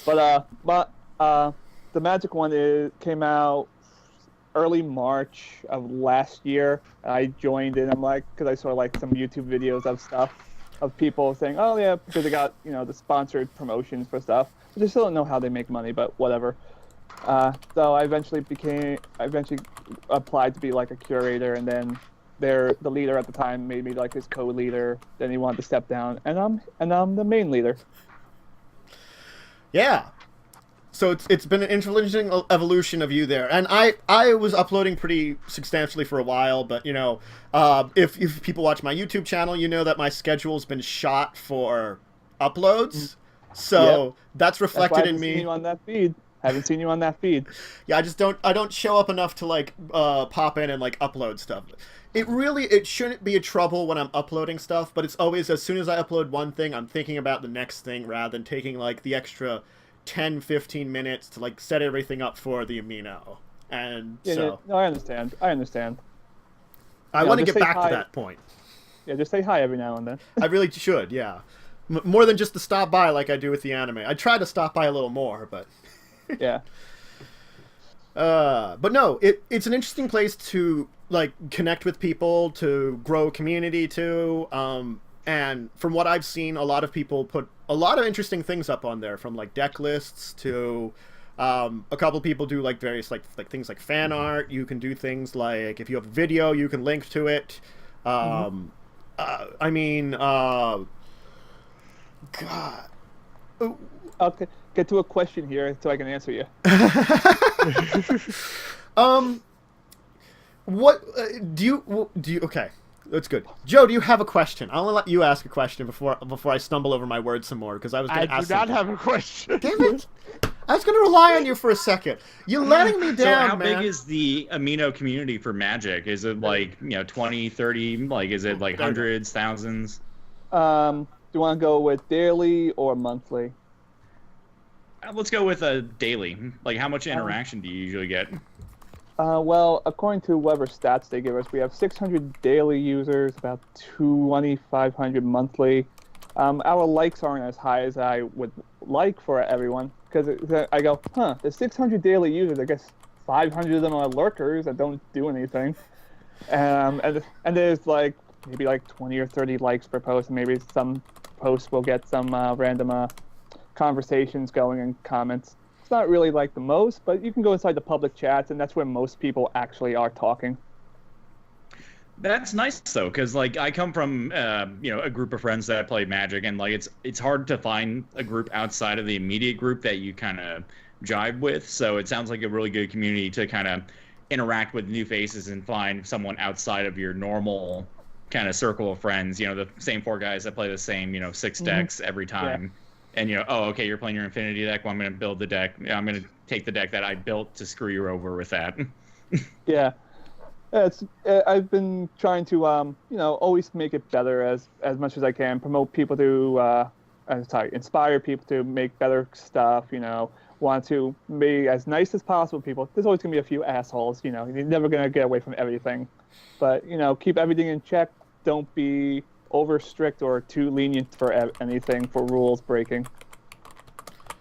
But the Magic one came out early March of last year. I joined in. I'm like, because I saw like some YouTube videos of stuff of people saying, oh yeah, because they got the sponsored promotions for stuff. But I still don't know how they make money, but whatever. So I eventually applied to be like a curator, and then the leader at the time made me like his co-leader. Then he wanted to step down, and I'm the main leader. Yeah. So it's been an interesting evolution of you there, and I was uploading pretty substantially for a while, but you know, if people watch my YouTube channel, you know that my schedule's been shot for uploads, so that's reflected in me. Seen you on that feed. Haven't seen you on that feed. Yeah, I don't show up enough to like pop in and like upload stuff. It shouldn't be a trouble when I'm uploading stuff, but it's always as soon as I upload one thing, I'm thinking about the next thing rather than taking like the extra 10-15 minutes to like set everything up for the Amino. And no, I understand. I want to get say back hi. to that point. Yeah, just say hi every now and then. I really should, yeah. More than just to stop by like I do with the anime. I try to stop by a little more, but yeah. But no, it's an interesting place to like connect with people, to grow a community to, and from what I've seen, a lot of people put a lot of interesting things up on there, from like deck lists to a couple people do like various like things like fan art. You can do things like if you have a video, you can link to it. I mean, God. I'll get to a question here so I can answer you. What do you? Okay, that's good. Joe, do you have a question? I want to let you ask a question before I stumble over my words some more, because I was going to ask. I do not have a question. Damn it! I was going to rely on you for a second. You're letting me down, So how man. big is the Amino community for Magic? Is it like 20, 30? Like is it like hundreds, thousands? Do you want to go with daily or monthly? Let's go with a daily. Like how much interaction do you usually get? Well, according to whatever stats they give us, we have 600 daily users, about 2,500 monthly. Our likes aren't as high as I would like for everyone, because I go, there's 600 daily users. I guess 500 of them are lurkers that don't do anything. And there's like maybe like 20 or 30 likes per post, and maybe some posts will get some random conversations going and comments. It's not really like the most, but you can go inside the public chats, and that's where most people actually are talking. That's nice though, because like I come from a group of friends that play Magic, and like it's hard to find a group outside of the immediate group that you kind of jive with. So it sounds like a really good community to kind of interact with new faces and find someone outside of your normal kind of circle of friends. The same 4 guys that play the same 6 decks every time. Yeah. And okay, you're playing your Infinity deck. Well, I'm going to build the deck. I'm going to take the deck that I built to screw you over with that. Yeah. I've been trying to always make it better as much as I can. Promote people to inspire people to make better stuff. Want to be as nice as possible. People. There's always gonna be a few assholes. You're never gonna get away from everything. But keep everything in check. Don't be over strict or too lenient for anything, for rules breaking.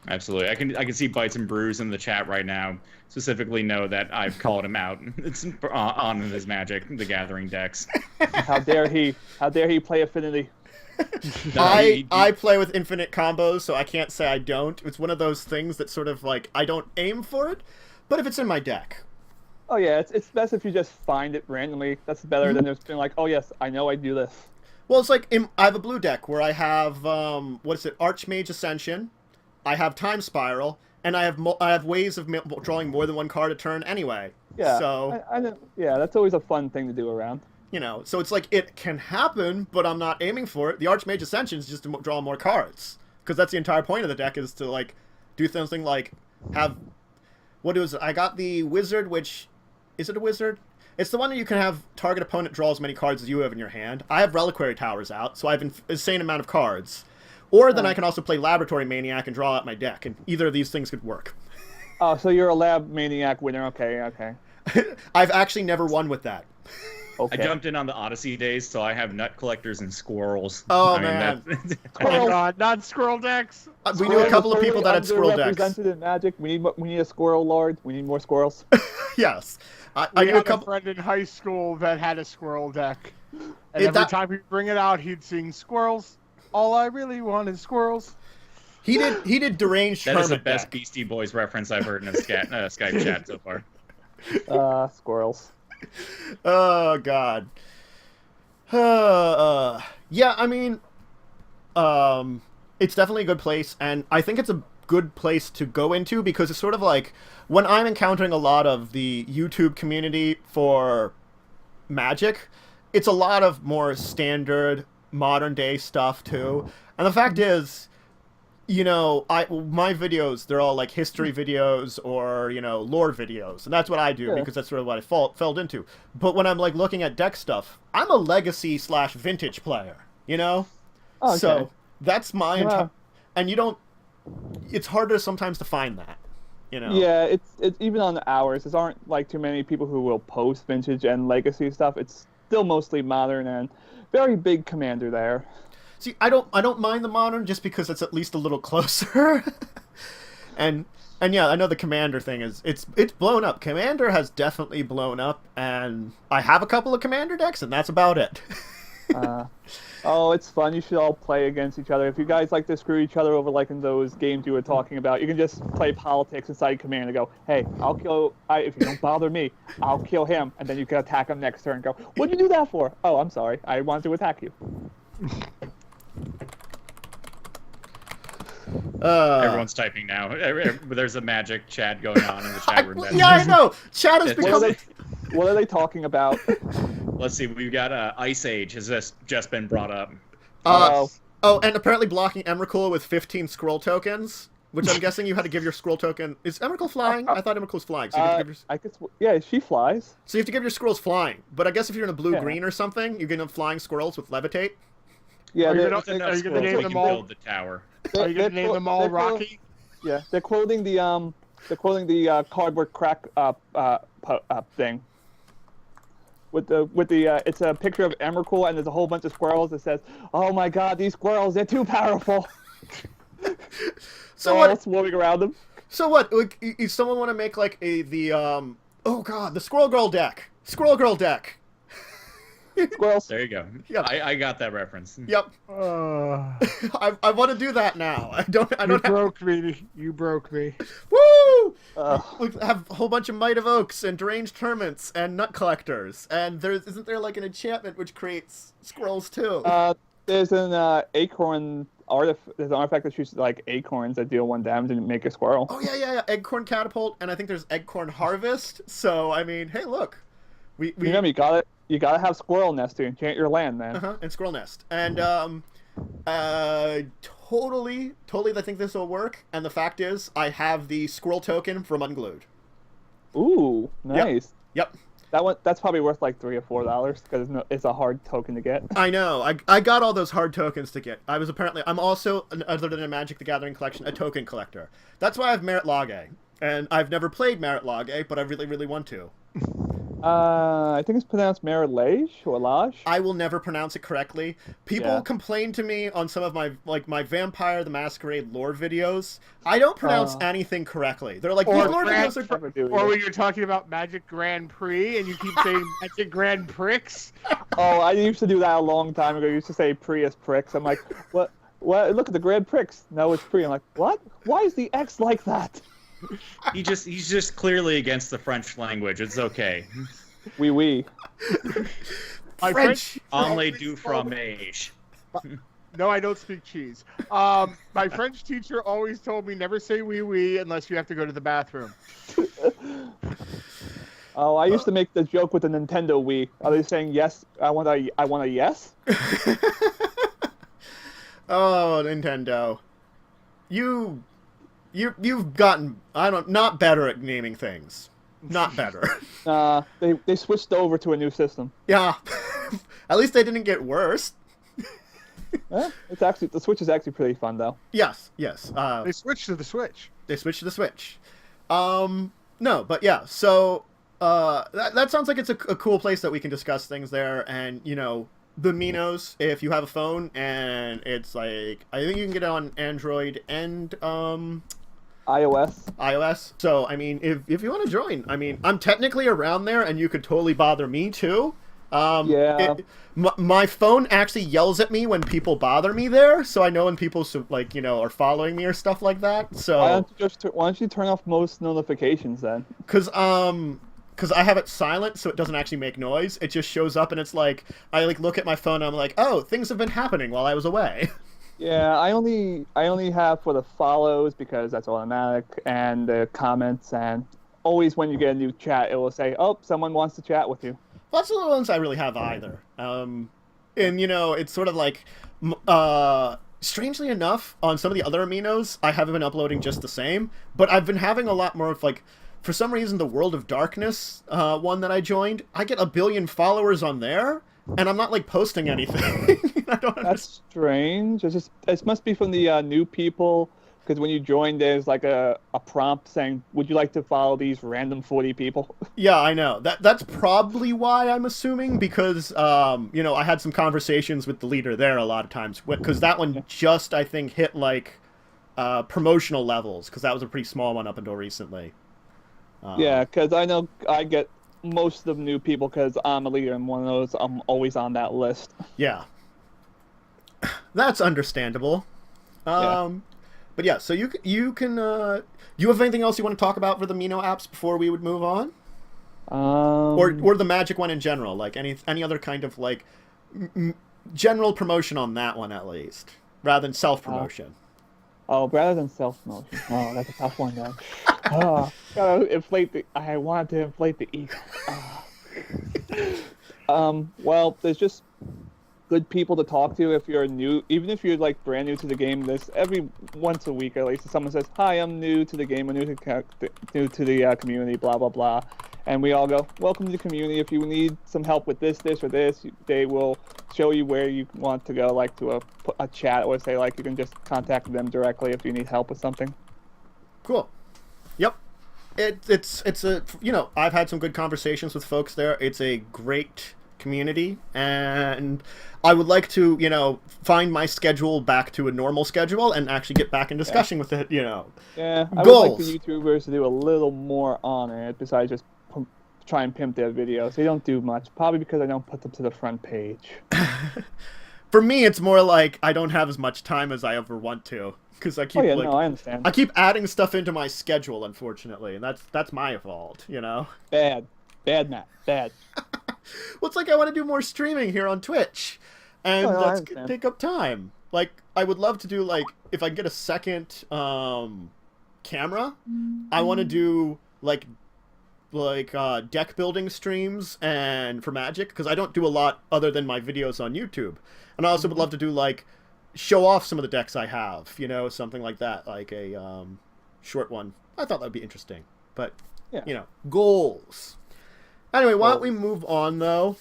Absolutely. I can see Bites and Brews in the chat right now. Specifically know that I've called him out. It's on his Magic the Gathering decks. How dare he play Affinity? I play with infinite combos, so I can't say I don't. It's one of those things that sort of like I don't aim for it, but if it's in my deck. Oh yeah, it's best if you just find it randomly. That's better than just being like, oh yes, I know I do this. Well, it's like I have a blue deck where I have Archmage Ascension, I have Time Spiral, and I have ways of drawing more than one card a turn anyway. Yeah. So that's always a fun thing to do around. So it's like it can happen, but I'm not aiming for it. The Archmage Ascension is just to draw more cards, because that's the entire point of the deck, is to like do something like have I got the Wizard, which is it a Wizard? It's the one that you can have target opponent draw as many cards as you have in your hand. I have Reliquary Towers out, so I have an insane amount of cards. Or then I can also play Laboratory Maniac and draw out my deck, and either of these things could work. Oh, so you're a Lab Maniac winner. Okay. I've actually never won with that. Okay. I jumped in on the Odyssey days, so I have Nut Collectors and Squirrels. Oh, man. Oh, God, not Squirrel decks. We knew a couple of people that had Squirrel decks. Represented in Magic. We need a Squirrel Lord. We need more squirrels. Yes. I knew a friend in high school that had a Squirrel deck. And every time he'd bring it out, he'd sing Squirrels. All I really want is squirrels. He did Deranged Hermit. That is the best Beastie Boys reference I've heard in a Skype chat so far. Squirrels. Oh, God. Yeah, I mean, it's definitely a good place, and I think it's a good place to go into because it's sort of like when I'm encountering a lot of the YouTube community for Magic, it's a lot of more standard modern day stuff too. And the fact is, you know, my videos, they're all like history videos or, you know, lore videos. And that's what I do because that's sort of what I fell into. But when I'm like looking at deck stuff, I'm a legacy/vintage player, you know? Okay. So that's my and you don't, it's harder sometimes to find that, you know? Yeah, it's even on ours. There aren't like too many people who will post vintage and legacy stuff. It's still mostly modern and very big commander there. See, I don't mind the modern just because it's at least a little closer. and yeah, I know the commander thing is it's blown up. Commander has definitely blown up, and I have a couple of commander decks, and that's about it. Oh, it's fun. You should all play against each other. If you guys like to screw each other over like in those games you were talking about, you can just play politics inside Commander and go, hey, if you don't bother me, I'll kill him. And then you can attack him next turn and go, what'd you do that for? Oh, I'm sorry. I wanted to attack you. Everyone's typing now. There's a magic chat going on in the chat room. Yeah, I know. Chat has become... What are they talking about? Let's see. We've got Ice Age has just been brought up. Oh, and apparently blocking Emrakul with 15 scroll tokens, which I'm guessing you had to give your scroll token. Is Emrakul flying? I thought Emrakul was flying. So you have to give your... Yeah, she flies. So you have to give your scrolls flying. But I guess if you're in a blue-green or something, you get them flying squirrels with levitate. Yeah, are you going to name them all? Build the tower. Are you going to name them all Rocky? Yeah, they're quoting the cardboard crack thing. With the it's a picture of Emrakul and there's a whole bunch of squirrels that says, "Oh my God, these squirrels, they're too powerful." So what? Swarming around them. So what? Like, if someone want to make like the Squirrel Girl deck. Squirrel Girl deck. Squirrels. There you go. Yep. I got that reference. Yep. I want to do that now. I don't. You broke me. Woo! We have a whole bunch of Might of Oaks and Deranged Hermits and Nut Collectors, and isn't there like an enchantment which creates squirrels too? There's an acorn artifact. There's an artifact that shoots like acorns that deal 1 damage and make a squirrel. Oh yeah. Eggcorn Catapult, and I think there's Eggcorn Harvest. So I mean, hey, look, we remember you gotta have Squirrel Nest to enchant your land, man. And Squirrel Nest, and totally, I think this will work. And the fact is, I have the Squirrel token from Unglued. Ooh, nice. Yep. That's probably worth like $3 or $4 because it's a hard token to get. I know. I got all those hard tokens to get. I'm also, other than a Magic the Gathering collection, a token collector. That's why I have Merit Lage. And I've never played Merit Lage, but I really, really want to. I think it's pronounced Merilage or Lage. I will never pronounce it correctly. People complain to me on some of my Vampire the Masquerade lore videos. I don't pronounce anything correctly. They're like, these lore videos are... Or when you're talking about Magic Grand Prix and you keep saying Magic Grand Prix. Oh, I used to do that a long time ago. I used to say Prius Prix. I'm like, what? Look at the Grand Prix. No, it's Prix. I'm like, what? Why is the X like that? He's just clearly against the French language. It's okay. Oui. French. Only du fromage. No, I don't speak cheese. My French teacher always told me never say oui unless you have to go to the bathroom. Oh, I used to make the joke with the Nintendo Wii. Are they saying yes? I want a yes. Oh, Nintendo. You've gotten not better at naming things. Not better. They switched over to a new system. Yeah. At least they didn't get worse. It's actually the Switch is actually pretty fun though. Yes. They switched to the Switch. No, but yeah. So that sounds like it's a cool place that we can discuss things there, and you know. The Minos, if you have a phone, and it's like, I think you can get it on Android and iOS. So, I mean, if you want to join, I mean, I'm technically around there, and you could totally bother me, too. My phone actually yells at me when people bother me there, so I know when people, like, you know, are following me or stuff like that, so... Why don't you turn off most notifications, then? Because because I have it silent, so it doesn't actually make noise. It just shows up, and it's like I like look at my phone, and I'm like, oh, things have been happening while I was away. Yeah, I only have for the follows because that's automatic, and the comments, and always when you get a new chat, it will say, oh, someone wants to chat with you. Well, that's the ones I really have either. And it's sort of like, strangely enough, on some of the other Aminos, I haven't been uploading just the same, but I've been having a lot more of like, for some reason, the World of Darkness one that I joined, I get 1 billion followers on there, and I'm not like posting anything. I don't understand. That's strange. It must be from the new people. Because when you join, there's like a prompt saying, would you like to follow these random 40 people? Yeah, I know. That's probably why, I'm assuming, because, I had some conversations with the leader there a lot of times. Because that one just, I think, hit, like, promotional levels. Because that was a pretty small one up until recently. Yeah, because I know I get most of the new people because I'm a leader and one of those, I'm always on that list. Yeah. That's understandable. But yeah, so you can you have anything else you want to talk about for the Amino apps before we would move on, or the Magic one in general, like any other kind of like general promotion on that one at least, rather than self promotion. Rather than self promotion. Oh, that's a tough one, man. I wanted to inflate the ego. Well, there's just good people to talk to if you're new, even if you're like brand new to the game. This every once a week at least, someone says, "Hi, I'm new to the game. I'm new to the community." Blah blah blah, and we all go, "Welcome to the community. If you need some help with this, or this, they will show you where you want to go, like to a chat, or say like you can just contact them directly if you need help with something." Cool. Yep. It's a I've had some good conversations with folks there. It's a great community, and I would like to find my schedule back to a normal schedule and actually get back in discussion with it. Yeah, I goals. would like the YouTubers to do a little more on it besides just try and pimp their videos. They don't do much, probably because I don't put them to the front page. For me, it's more like I don't have as much time as I ever want to, because I keep I understand. I keep adding stuff into my schedule, unfortunately, and that's my fault. Bad, Matt, bad. Well, it's like I want to do more streaming here on Twitch, and that's gonna take up time. Like, I would love to do, like, if I get a second camera, I want to do like deck building streams and for Magic, because I don't do a lot other than my videos on YouTube, and I also would love to do like show off some of the decks I have, something like that, like a short one. I thought that would be interesting, but goals. Anyway, why don't we move on, though?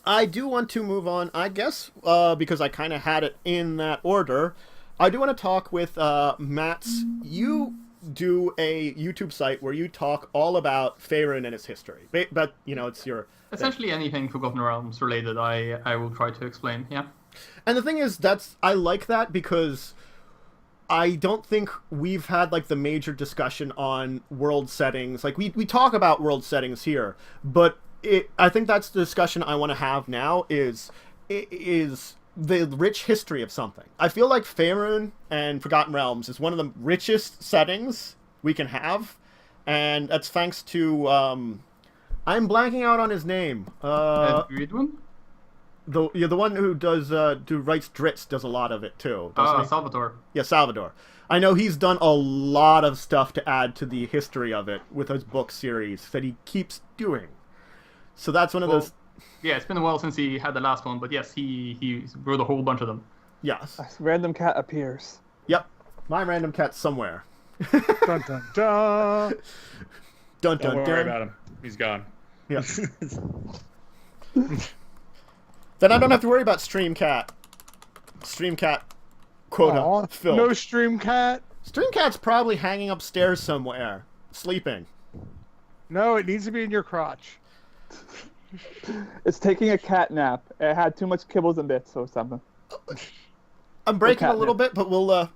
I do want to move on, I guess, because I kind of had it in that order. I do want to talk with Matt's. You do a YouTube site where you talk all about Faerun and its history. But, it's your... Essentially anything Forgotten Realms related, I will try to explain, yeah. And the thing is, I like that because I don't think we've had like the major discussion on world settings. Like we talk about world settings here, but I think that's the discussion I want to have now is the rich history of something. I feel like Faerun and Forgotten Realms is one of the richest settings we can have, and that's thanks to I'm blanking out on his name. Ridwan? The one who writes Dritz does a lot of it too. Salvador. Yeah, Salvador. I know he's done a lot of stuff to add to the history of it with his book series that he keeps doing. So that's one of those. Yeah, it's been a while since he had the last one, but yes, he wrote a whole bunch of them. Yes. A random cat appears. Yep. My random cat's somewhere. Dun dun dun. Dun dun Don't worry dun. about him. He's gone. Yeah. Then I don't have to worry about Streamcat quota filled. No Streamcat? Streamcat's probably hanging upstairs somewhere, sleeping. No, it needs to be in your crotch. It's taking a cat nap. It had too much kibbles and bits or something. I'm breaking a little bit, but we'll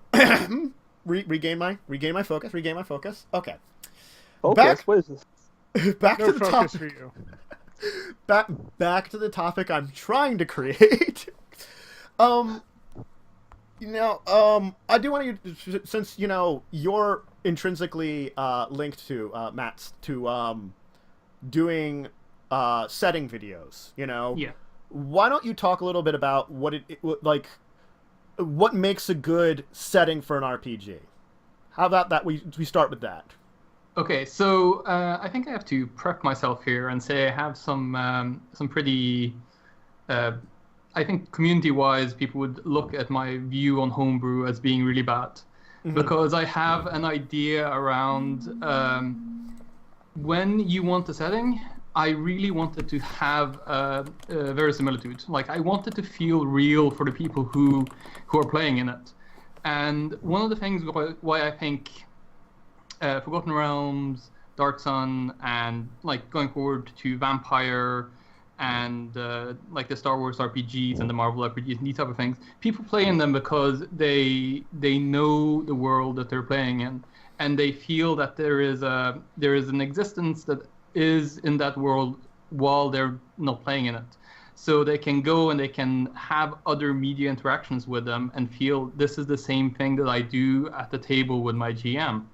regain my focus. Okay. Focus? What is this? Back No to the focus topic. for you. Back to the topic I'm trying to create. I do want to, since you're intrinsically linked to Matt's, to doing setting videos, you know? Yeah. Why don't you talk a little bit about what makes a good setting for an RPG? How about that we start with that? Okay, so I think I have to prep myself here and say I have some pretty. I think community-wise, people would look at my view on homebrew as being really bad, because I have an idea around when you want a setting. I really wanted to have verisimilitude. Like, I wanted to feel real for the people who are playing in it. And one of the things why I think Forgotten Realms, Dark Sun, and like going forward to Vampire, and like the Star Wars RPGs and the Marvel RPGs and these type of things, people play in them because they know the world that they're playing in, and they feel that there is an existence that is in that world while they're not playing in it. So they can go and they can have other media interactions with them and feel this is the same thing that I do at the table with my GM.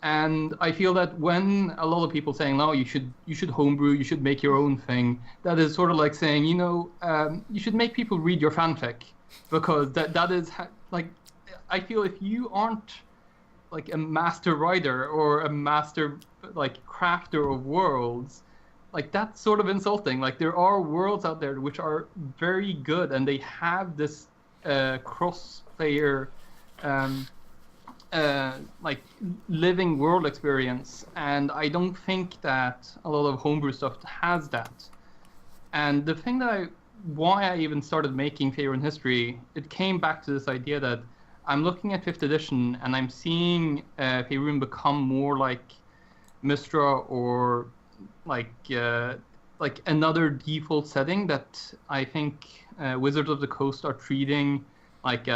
And I feel that when a lot of people saying, no, you should homebrew, you should make your own thing, that is sort of like saying, you should make people read your fanfic, because that is like, I feel if you aren't like a master writer or a master like crafter of worlds, like that's sort of insulting. Like there are worlds out there which are very good and they have this cross-player like living world experience, and I don't think that a lot of homebrew stuff has that. And the thing why I even started making Faerun History, it came back to this idea that I'm looking at 5th edition and I'm seeing Faerun become more like Mystra, or like another default setting that I think Wizards of the Coast are treating like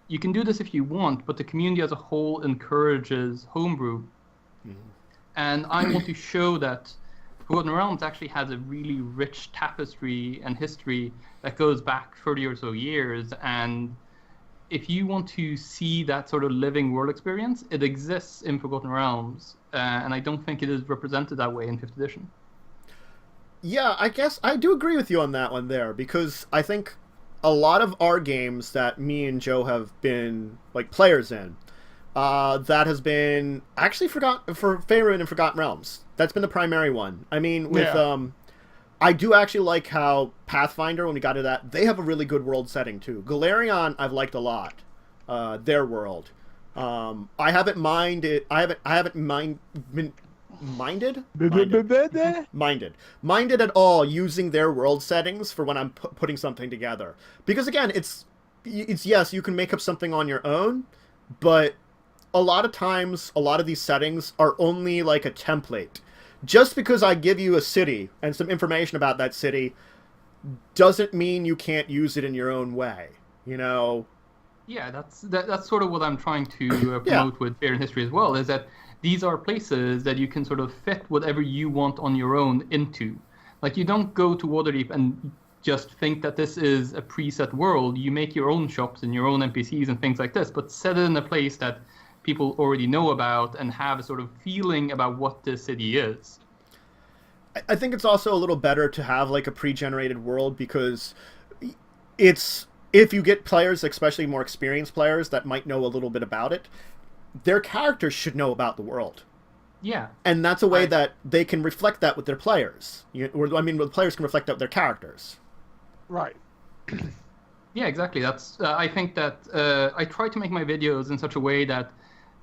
you can do this if you want, but the community as a whole encourages homebrew. And I want to show that Forgotten Realms actually has a really rich tapestry and history that goes back 30 or so years. And if you want to see that sort of living world experience, it exists in Forgotten Realms. And I don't think it is represented that way in 5th edition. Yeah, I guess I do agree with you on that one there, because I think a lot of our games that me and Joe have been like players in, that has been actually for Faerun and Forgotten Realms. That's been the primary one. I mean, with I do actually like how Pathfinder, when we got to that, they have a really good world setting too. Galarion, I've liked a lot. Their world. I haven't minded at all using their world settings for when I'm putting something together, because again, it's yes, you can make up something on your own, but a lot of times a lot of these settings are only like a template. Just because I give you a city and some information about that city doesn't mean you can't use it in your own way, you know. Yeah, that's sort of what I'm trying to promote with Faerun History as well, is that these are places that you can sort of fit whatever you want on your own into. Like, you don't go to Waterdeep and just think that this is a preset world. You make your own shops and your own NPCs and things like this, but set it in a place that people already know about and have a sort of feeling about what this city is. I think it's also a little better to have like a pre-generated world, because it's, if you get players, especially more experienced players that might know a little bit about it, their characters should know about the world. Yeah. And that's a way that they can reflect that with their players. The players can reflect that with their characters. Right. Yeah, exactly. That's I think that I try to make my videos in such a way that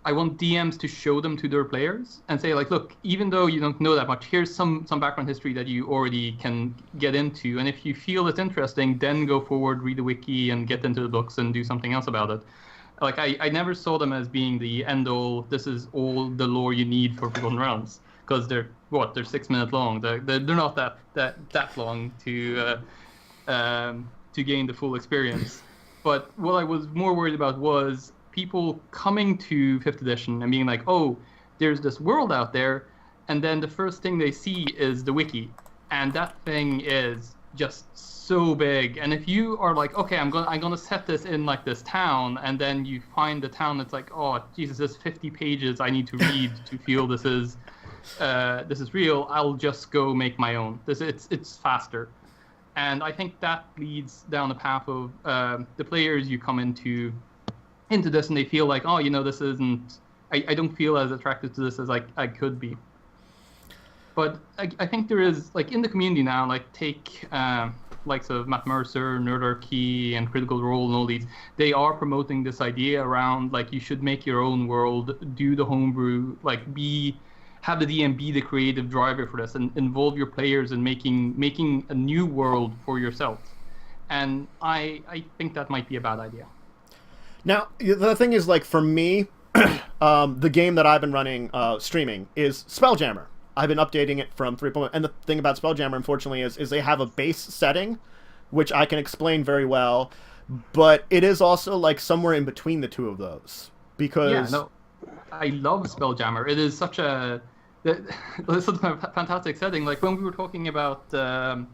I want DMs to show them to their players and say, like, look, even though you don't know that much, here's some background history that you already can get into. And if you feel it's interesting, then go forward, read the wiki, and get into the books and do something else about it. Like, I never saw them as being the end-all, this is all the lore you need for Forgotten Realms. Because they're 6 minutes long. They're not that long to gain the full experience. But what I was more worried about was people coming to 5th edition and being like, oh, there's this world out there, and then the first thing they see is the wiki, and that thing is just so big. And if you are like, okay, I'm gonna set this in like this town, and then you find the town that's like, oh Jesus, there's 50 pages I need to read to feel this is this is real, I'll just go make my own. It's faster. And I think that leads down the path of the players you come into this and they feel like, oh, this isn't, I don't feel as attracted to this as I could be. But I think there is, like, in the community now, like, take likes of Matt Mercer, Nerdarchy, and Critical Role and all these, they are promoting this idea around, like, you should make your own world, do the homebrew, like, have the DM be the creative driver for this, and involve your players in making a new world for yourself. And I think that might be a bad idea. Now, the thing is, like, for me, the game that I've been running, streaming, is Spelljammer. I've been updating it from 3.1, and the thing about Spelljammer, unfortunately, is they have a base setting, which I can explain very well, but it is also, like, somewhere in between the two of those, because... Yeah, no, I love Spelljammer. It is such a fantastic setting. Like, when we were talking about the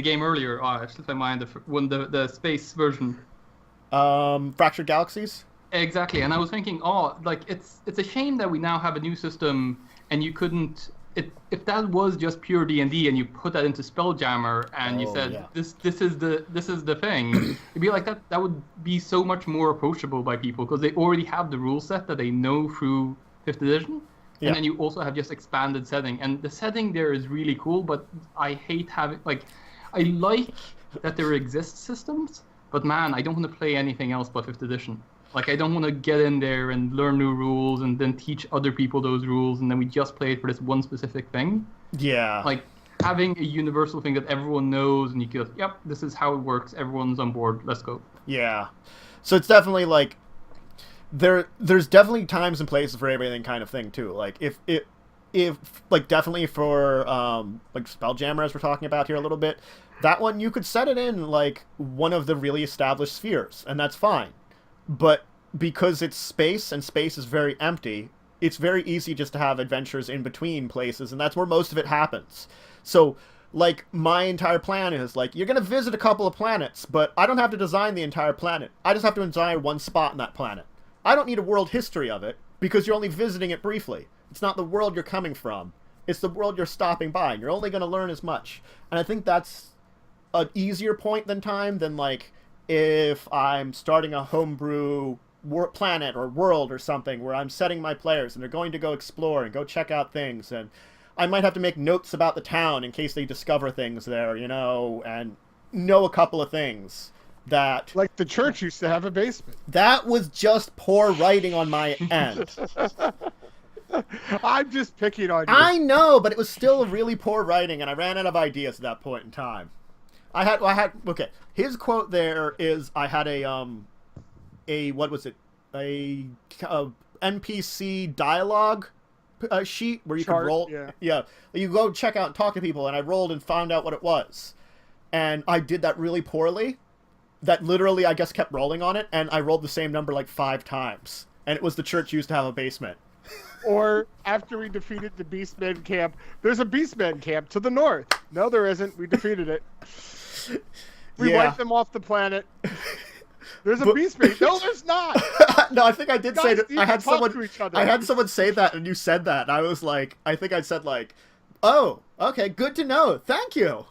game earlier, I slipped my mind, the space version. Fractured Galaxies? Exactly, and I was thinking, like, it's a shame that we now have a new system, and you couldn't... If that was just pure D&D and you put that into Spelljammer and you said, this is the thing, it'd be like that would be so much more approachable by people, because they already have the rule set that they know through 5th edition, and then you also have just expanded setting, and the setting there is really cool, but I hate having, like, I like that there exist systems, but man, I don't want to play anything else but 5th edition. Like, I don't want to get in there and learn new rules and then teach other people those rules, and then we just play it for this one specific thing. Yeah. Like, having a universal thing that everyone knows, and you go, yep, this is how it works, everyone's on board, let's go. Yeah. So it's definitely, like, there's definitely times and places for everything kind of thing, too. Like, if like, definitely for, like, Spelljammer, as we're talking about here a little bit, that one, you could set it in, like, one of the really established spheres, and that's fine. But because it's space, and space is very empty, it's very easy just to have adventures in between places, and that's where most of it happens. So, like, my entire plan is, like, you're going to visit a couple of planets, but I don't have to design the entire planet. I just have to design one spot in that planet. I don't need a world history of it, because you're only visiting it briefly. It's not the world you're coming from. It's the world you're stopping by, and you're only going to learn as much. And I think that's an easier point than like, if I'm starting a homebrew planet or world or something where I'm setting my players and they're going to go explore and go check out things, and I might have to make notes about the town in case they discover things there, and know a couple of things that... Like the church used to have a basement. That was just poor writing on my end. I'm just picking on you. I know, but it was still really poor writing, and I ran out of ideas at that point in time. I had okay. His quote there is, I had a what was it? A NPC dialogue sheet where you could roll. Yeah. You go check out and talk to people, and I rolled and found out what it was, and I did that really poorly. That literally, I guess, kept rolling on it, and I rolled the same number like 5 times, and it was the church used to have a basement. Or, after we defeated the Beastmen camp, there's a Beastmen camp to the north. No, there isn't. We defeated it. We wiped them off the planet. There's a Beastman. No, there's not. No, I think I did say that. I had someone say that, and you said that, and I was like, I think I said, like, oh, okay, good to know. Thank you.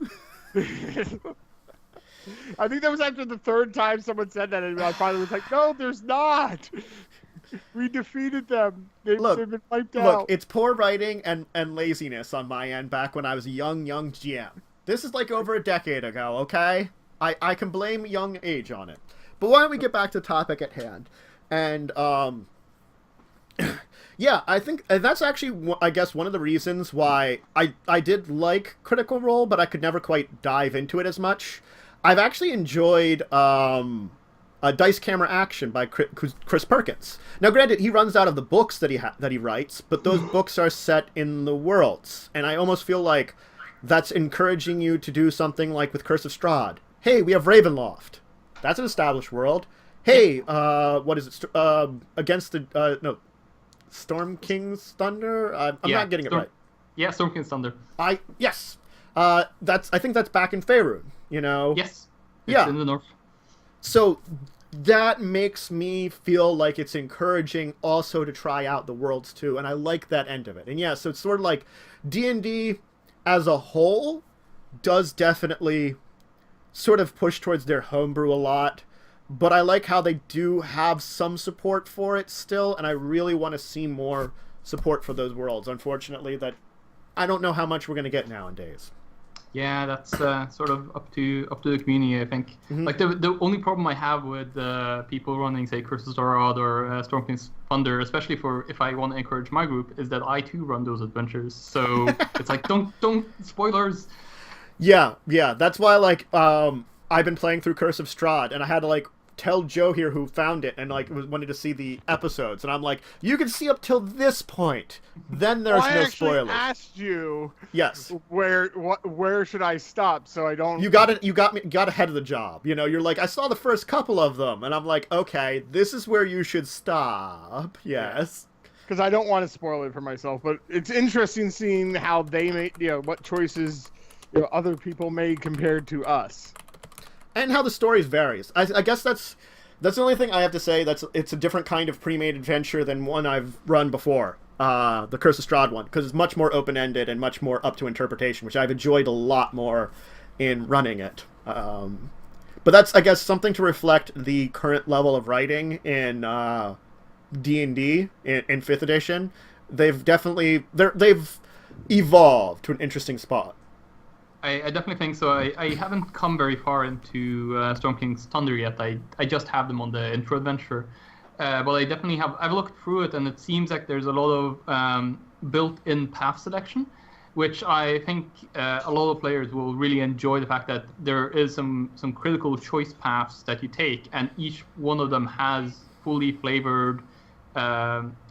I think that was after the 3rd time someone said that, and I finally was like, no, there's not. We defeated them. They've been wiped out. Look, it's poor writing and laziness on my end back when I was a young GM. This is like over a decade ago, okay? I can blame young age on it. But why don't we get back to the topic at hand? And, yeah, I think that's actually, I guess, one of the reasons why I did like Critical Role, but I could never quite dive into it as much. I've actually enjoyed Dice Camera Action by Chris Perkins. Now, granted, he runs out of the books that he writes, but those books are set in the worlds, and I almost feel like that's encouraging you to do something like with Curse of Strahd. Hey, we have Ravenloft. That's an established world. Hey, what is it? Against the Storm King's Thunder. I'm not getting it right. Yeah, Storm King's Thunder. Yes. I think that's back in Faerun. Yes. It's in the north. So that makes me feel like it's encouraging also to try out the worlds too, and I like that end of it. And yeah, so it's sort of like D&D as a whole does definitely sort of push towards their homebrew a lot, but I like how they do have some support for it still, and I really want to see more support for those worlds. Unfortunately, that I don't know how much we're going to get nowadays. Yeah, that's sort of up to the community, I think. Mm-hmm. Like the only problem I have with people running, say, Curse of Strahd or Storm King's Thunder, especially for if I want to encourage my group, is that I too run those adventures. So it's like don't spoilers. Yeah, that's why like I've been playing through Curse of Strahd, and I had to like tell Joe here who found it and like wanted to see the episodes, and I'm like, you can see up till this point, then there's no spoilers. I asked you, yes, where should I stop so I don't. You got ahead of the job. You know, you're like, I saw the first couple of them, and I'm like, okay, this is where you should stop. Yes, because I don't want to spoil it for myself, but it's interesting seeing how they made, what choices other people made compared to us. And how the stories varies. I guess that's the only thing I have to say. It's a different kind of pre-made adventure than one I've run before, the Curse of Strahd one, because it's much more open-ended and much more up to interpretation, which I've enjoyed a lot more in running it. But that's, I guess, something to reflect the current level of writing in D&D in 5th edition. They've evolved to an interesting spot. I definitely think so. I haven't come very far into Storm King's Thunder yet. I just have them on the intro adventure. But I definitely have. I've looked through it, and it seems like there's a lot of built-in path selection, which I think a lot of players will really enjoy the fact that there is some critical choice paths that you take, and each one of them has fully flavored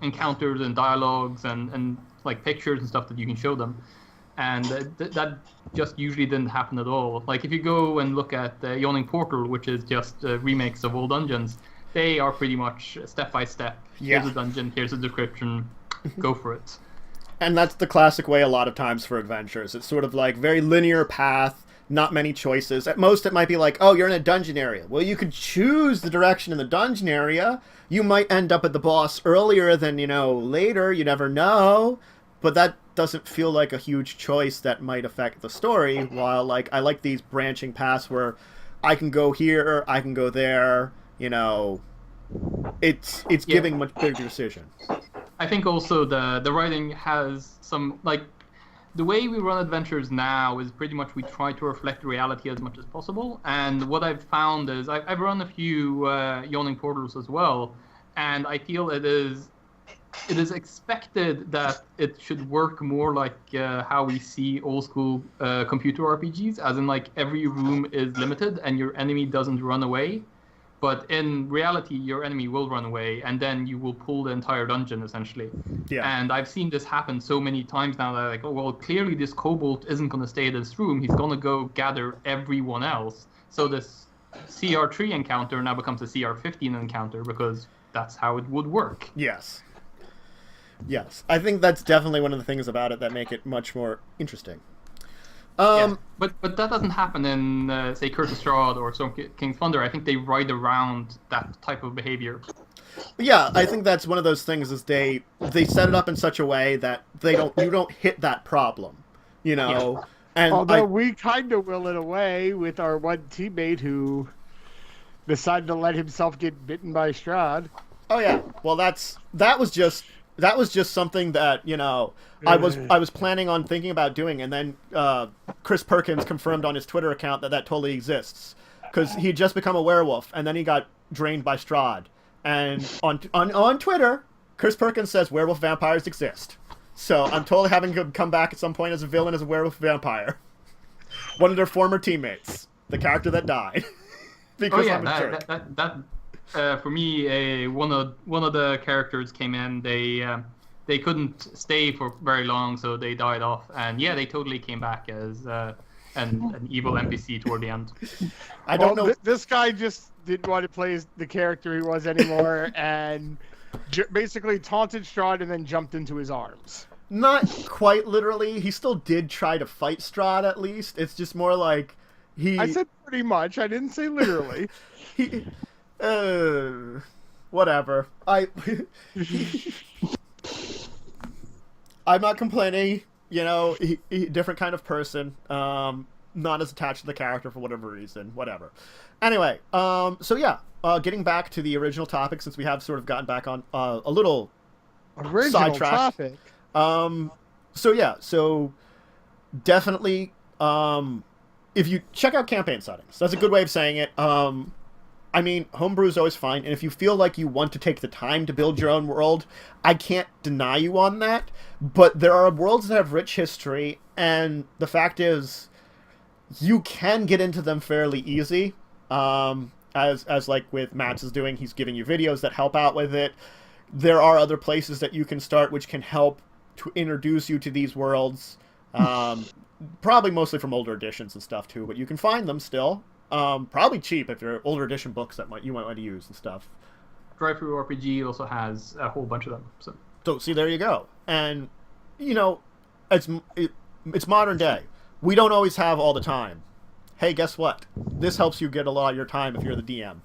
encounters and dialogues and like pictures and stuff that you can show them. And that just usually didn't happen at all. Like if you go and look at Yawning Portal, which is just remakes of old dungeons, they are pretty much step by step. Yeah. Here's a dungeon, here's a description, go for it. And that's the classic way a lot of times for adventures. It's sort of like very linear path, not many choices. At most it might be like, oh, you're in a dungeon area. Well, you could choose the direction in the dungeon area. You might end up at the boss earlier than, later. You never know. But that doesn't feel like a huge choice that might affect the story, while like I like these branching paths where I can go here, I can go there, it's giving much bigger decision. I think also the writing has some, like, the way we run adventures now is pretty much we try to reflect reality as much as possible, and what I've found is I've run a few Yawning Portals as well, and I feel it is expected that it should work more like how we see old school computer RPGs, as in like every room is limited and your enemy doesn't run away. But in reality, your enemy will run away, and then you will pull the entire dungeon, essentially. Yeah. And I've seen this happen so many times now that I'm like, oh, well, clearly this kobold isn't going to stay in this room. He's going to go gather everyone else. So this CR3 encounter now becomes a CR15 encounter, because that's how it would work. Yes. I think that's definitely one of the things about it that make it much more interesting. Yeah. But that doesn't happen in, say, Curse of Strahd or Storm King's Thunder. I think they ride around that type of behavior. Yeah, I think that's one of those things is they set it up in such a way that you don't hit that problem, Yeah. And although we kind of will it away with our one teammate who decided to let himself get bitten by Strahd. Oh yeah, well that was just something that I was planning on thinking about doing, and then Chris Perkins confirmed on his Twitter account that totally exists, because he'd just become a werewolf and then he got drained by Strahd, and on Twitter Chris Perkins says werewolf vampires exist, so I'm totally having him come back at some point as a villain as a werewolf vampire, one of their former teammates, the character that died. Because I'm a jerk. That for me, one of the characters came in. They couldn't stay for very long, so they died off. And yeah, they totally came back as an evil NPC toward the end. I don't know. This guy just didn't want to play the character he was anymore, and basically taunted Strahd and then jumped into his arms. Not quite literally. He still did try to fight Strahd. At least it's just more like he. I said pretty much. I didn't say literally. Whatever. I'm not complaining. You know, different kind of person. Not as attached to the character for whatever reason. Whatever. Anyway, so yeah, getting back to the original topic, since we have sort of gotten back on a little Original sidetracked. topic. So yeah, so definitely, if you check out campaign settings, that's a good way of saying it. I mean, homebrew is always fine, and if you feel like you want to take the time to build your own world, I can't deny you on that, but there are worlds that have rich history, and the fact is, you can get into them fairly easy, as like with Matt's is doing, he's giving you videos that help out with it. There are other places that you can start which can help to introduce you to these worlds, probably mostly from older editions and stuff too, but you can find them still. Probably cheap if they're older edition books that you might want to use and stuff. Drive-through RPG also has a whole bunch of them. So see, there you go. And you know, it's modern day. We don't always have all the time. Hey, guess what? This helps you get a lot of your time if you're the DM.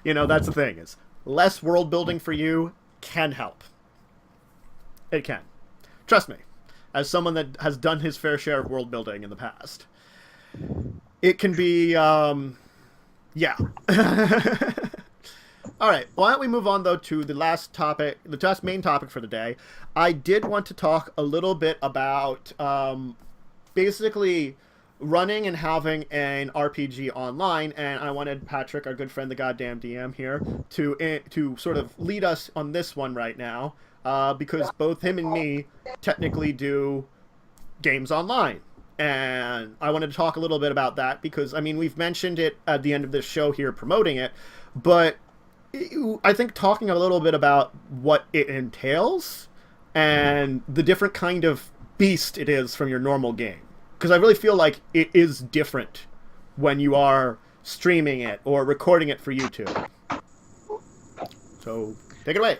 You know, that's the thing, is less world building for you can help. It can. Trust me, as someone that has done his fair share of world building in the past. It can be, yeah. All right, why don't we move on, though, to the last topic, the last main topic for the day. I did want to talk a little bit about basically running and having an RPG online, and I wanted Patrick, our good friend, the goddamn DM here, to sort of lead us on this one right now, because both him and me technically do games online. And I wanted to talk a little bit about that because, I mean, we've mentioned it at the end of this show here promoting it, but I think talking a little bit about what it entails and the different kind of beast it is from your normal game. Because I really feel like it is different when you are streaming it or recording it for YouTube. So, take it away.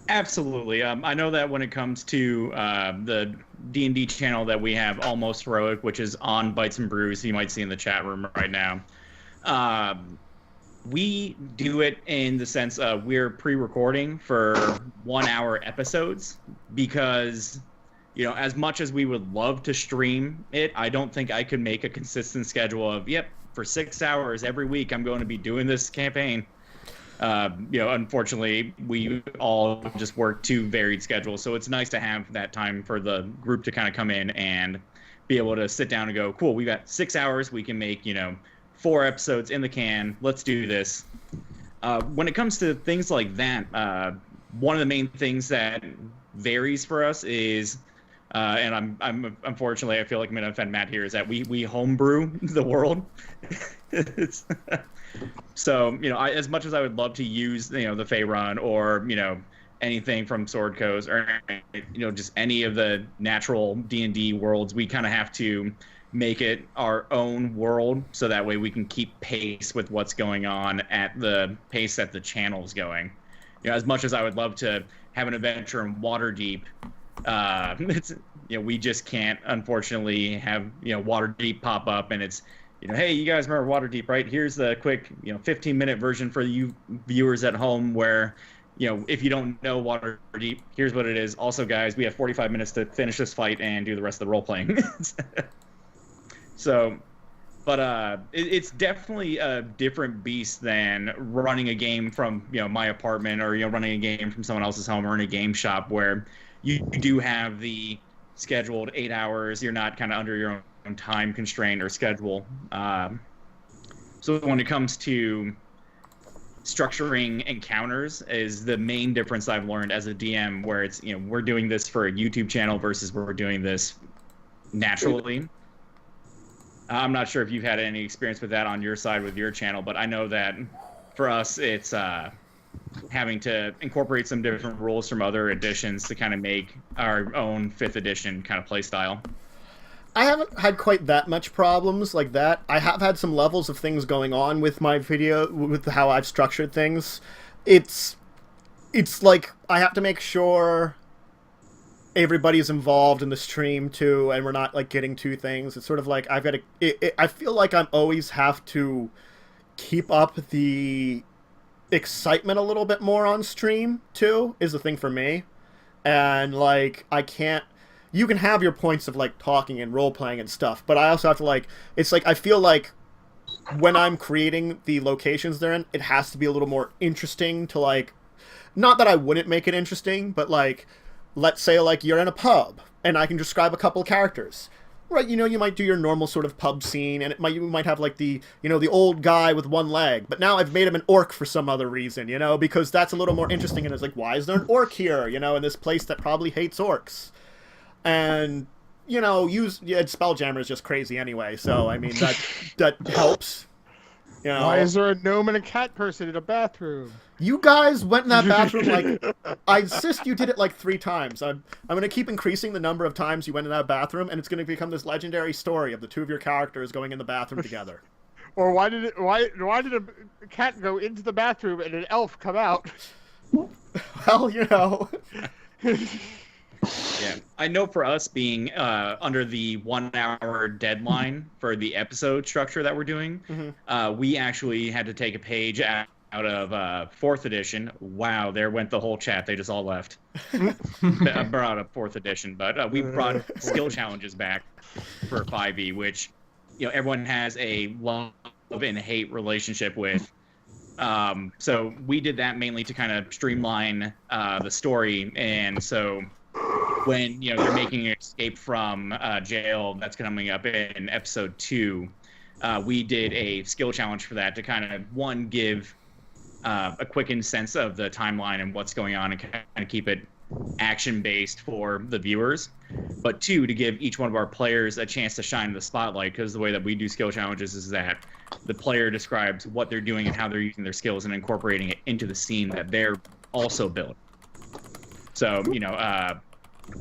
Absolutely. I know that when it comes to the D&D channel that we have, Almost Heroic, which is on Bites and Brews, you might see in the chat room right now, we do it in the sense of we're pre-recording for 1 hour episodes because, you know, as much as we would love to stream it, I don't think I could make a consistent schedule of, yep, for 6 hours every week I'm going to be doing this campaign. You know, unfortunately, we all just work two varied schedules, so it's nice to have that time for the group to kind of come in and be able to sit down and go, cool, we got 6 hours, we can make, you know, 4 episodes in the can, let's do this. When it comes to things like that, one of the main things that varies for us is, and I'm unfortunately, I feel like I'm going to offend Matt here, is that we homebrew the world. It's so, you know, as much as I would love to use, you know, the Faerun or, you know, anything from Sword Coast or, you know, just any of the natural D&D worlds, we kind of have to make it our own world so that way we can keep pace with what's going on at the pace that the channel's going. You know, as much as I would love to have an adventure in Waterdeep, it's, you know, we just can't, unfortunately, have, you know, Waterdeep pop up and it's, you know, hey, you guys remember Waterdeep, right? Here's the quick, you know, 15-minute version for you viewers at home where, you know, if you don't know Waterdeep, here's what it is. Also, guys, we have 45 minutes to finish this fight and do the rest of the role-playing. So, but it's definitely a different beast than running a game from, you know, my apartment or, you know, running a game from someone else's home or in a game shop where you do have the scheduled 8 hours. You're not kind of under your own time constraint or schedule. So when it comes to structuring encounters is the main difference I've learned as a DM, where it's, you know, we're doing this for a YouTube channel versus we're doing this naturally. I'm not sure if you've had any experience with that on your side with your channel, but I know that for us, it's having to incorporate some different rules from other editions to kind of make our own 5th edition kind of play style. I haven't had quite that much problems like that. I have had some levels of things going on with my video, with how I've structured things. It's like I have to make sure everybody's involved in the stream too, and we're not like getting two things. It's sort of like I've got to. I feel like I'm always have to keep up the excitement a little bit more on stream too is the thing for me. And like I can't, you can have your points of like talking and role playing and stuff, but I also have to like, it's like I feel like when I'm creating the locations they're in, it has to be a little more interesting to like, not that I wouldn't make it interesting, but like, let's say like you're in a pub and I can describe a couple of characters. Right, you know, you might do your normal sort of pub scene, and you might have like the, you know, the old guy with one leg, but now I've made him an orc for some other reason, you know, because that's a little more interesting, and it's like, why is there an orc here, you know, in this place that probably hates orcs? And, you know, Spelljammer is just crazy anyway, so, I mean, that helps. You know, why is there a gnome and a cat person in a bathroom? You guys went in that bathroom like, I insist you did it like 3 times. I'm going to keep increasing the number of times you went in that bathroom, and it's going to become this legendary story of the 2 of your characters going in the bathroom together. Or why did a cat go into the bathroom and an elf come out? Well, you know. Yeah, I know for us being under the 1-hour deadline for the episode structure that we're doing, we actually had to take a page out of 4th edition. Wow, there went the whole chat. They just all left. I brought up 4th edition, but we brought skill challenges back for 5e, which, you know, everyone has a love and hate relationship with. So we did that mainly to kind of streamline the story, and so when, you know, they're making an escape from jail that's coming up in episode 2, we did a skill challenge for that to kind of, give a quickened sense of the timeline and what's going on and kind of keep it action-based for the viewers, but 2, to give each one of our players a chance to shine in the spotlight, because the way that we do skill challenges is that the player describes what they're doing and how they're using their skills and incorporating it into the scene that they're also building. So, you know,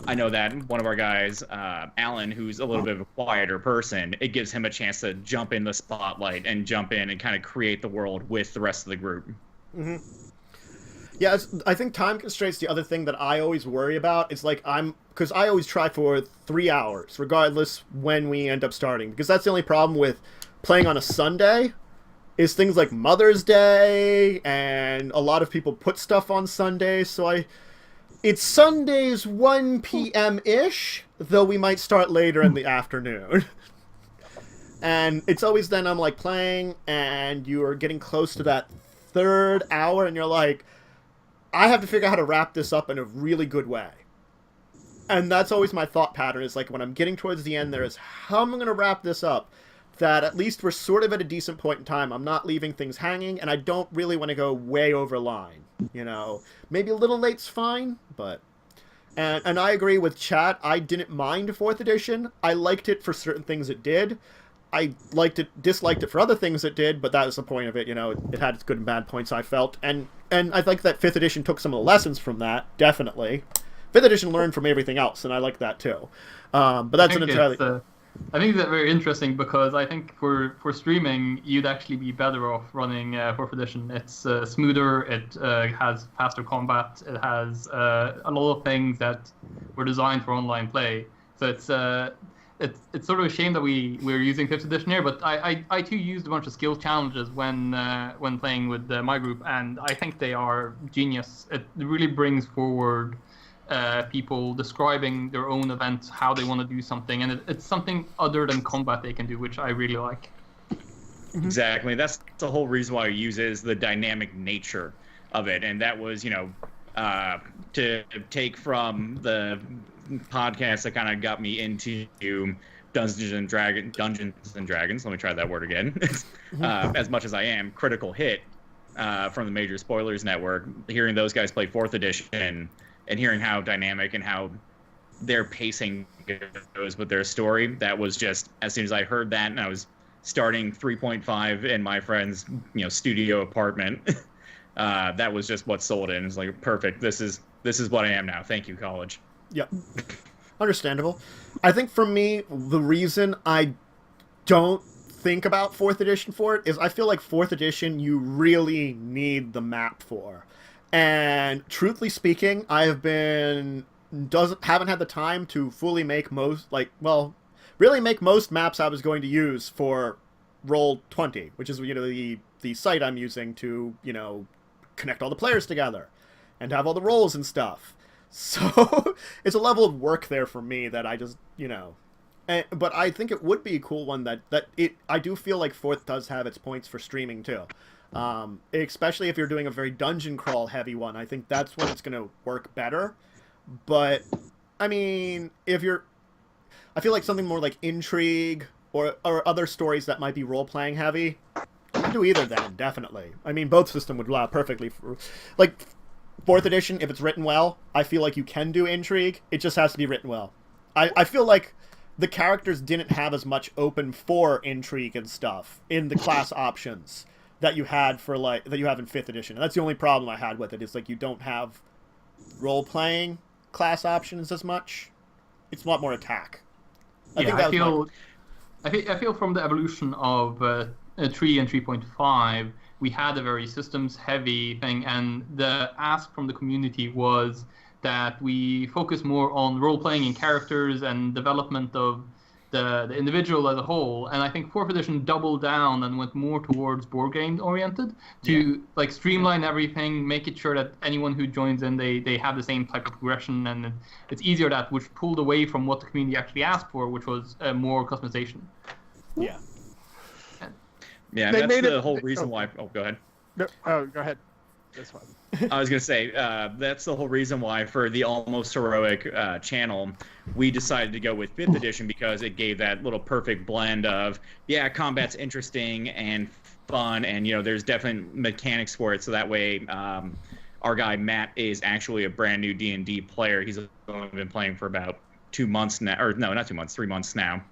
I know that one of our guys, Alan, who's a little bit of a quieter person, it gives him a chance to jump in the spotlight and jump in and kind of create the world with the rest of the group. Mm-hmm. Yeah, I think time constraints the other thing that I always worry about. It's like because I always try for 3 hours, regardless when we end up starting. Because that's the only problem with playing on a Sunday, is things like Mother's Day, and a lot of people put stuff on Sundays, so it's Sundays 1 p.m.-ish, though we might start later in the afternoon. And it's always then I'm like playing, and you're getting close to that 3rd hour, and you're like, I have to figure out how to wrap this up in a really good way. And that's always my thought pattern, is like when I'm getting towards the end there, is how am I going to wrap this up that at least we're sort of at a decent point in time. I'm not leaving things hanging, and I don't really want to go way over line. You know, maybe a little late's fine, but... And I agree with chat. I didn't mind 4th edition. I liked it for certain things it did. I disliked it for other things it did, but that was the point of it. You know, it had its good and bad points, I felt. And I think that 5th edition took some of the lessons from that, definitely. 5th edition learned from everything else, and I like that too. But that's an entirely... I think that's very interesting, because I think for streaming, you'd actually be better off running 4th edition. It's smoother, it has faster combat, it has a lot of things that were designed for online play. So it's sort of a shame that we're using 5th edition here, but I too used a bunch of skill challenges when playing with my group, and I think they are genius. It really brings forward people describing their own events, how they want to do something, and it's something other than combat they can do, which I really like. Exactly. That's the whole reason why I use it, is the dynamic nature of it, and that was, you know, to take from the podcast that kind of got me into Dungeons and Dragons. Let me try that word again. As much as I am Critical Hit from the Major Spoilers Network, hearing those guys play 4th edition and hearing how dynamic and how their pacing goes with their story, that was just, as soon as I heard that, and I was starting 3.5 in my friend's, you know, studio apartment, that was just what sold it. It's like, perfect. This is what I am now. Thank you, college. Yep. Understandable. I think for me, the reason I don't think about 4th edition for it is I feel like 4th edition you really need the map for. And truthfully speaking, I haven't had the time to fully make most maps I was going to use for Roll20, which is the site I'm using to connect all the players together and have all the rolls and stuff. So it's a level of work there for me that I just but I think it would be a cool one I do feel like 4th does have its points for streaming too. Especially if you're doing a very dungeon crawl heavy one, I think that's when it's going to work better. But I mean, I feel like something more like intrigue or other stories that might be role-playing heavy, you can do either then, definitely. I mean, both system would allow perfectly for, like, 4th edition, if it's written well, I feel like you can do intrigue. It just has to be written well. I feel like the characters didn't have as much open for intrigue and stuff in the class options that you had that you have in 5th edition. And that's the only problem I had with it, is like you don't have role-playing class options as much. It's a lot more attack. I feel from the evolution of 3 and 3.5, we had a very systems-heavy thing, and the ask from the community was that we focus more on role-playing and characters and development of the individual as a whole. And I think 4th edition doubled down and went more towards board game oriented to like streamline everything, make it sure that anyone who joins in, they have the same type of progression, and it's easier, that which pulled away from what the community actually asked for, which was more customization. Yeah. Yeah, that's the whole reason why. Oh, go ahead. No, go ahead. That's fine. I was going to say, that's the whole reason why for the Almost Heroic channel, we decided to go with 5th edition, because it gave that little perfect blend of, combat's interesting and fun, and, there's definite mechanics for it, so that way our guy Matt is actually a brand new D&D player. He's only been playing for about 2 months now, or no, not 2 months, 3 months now.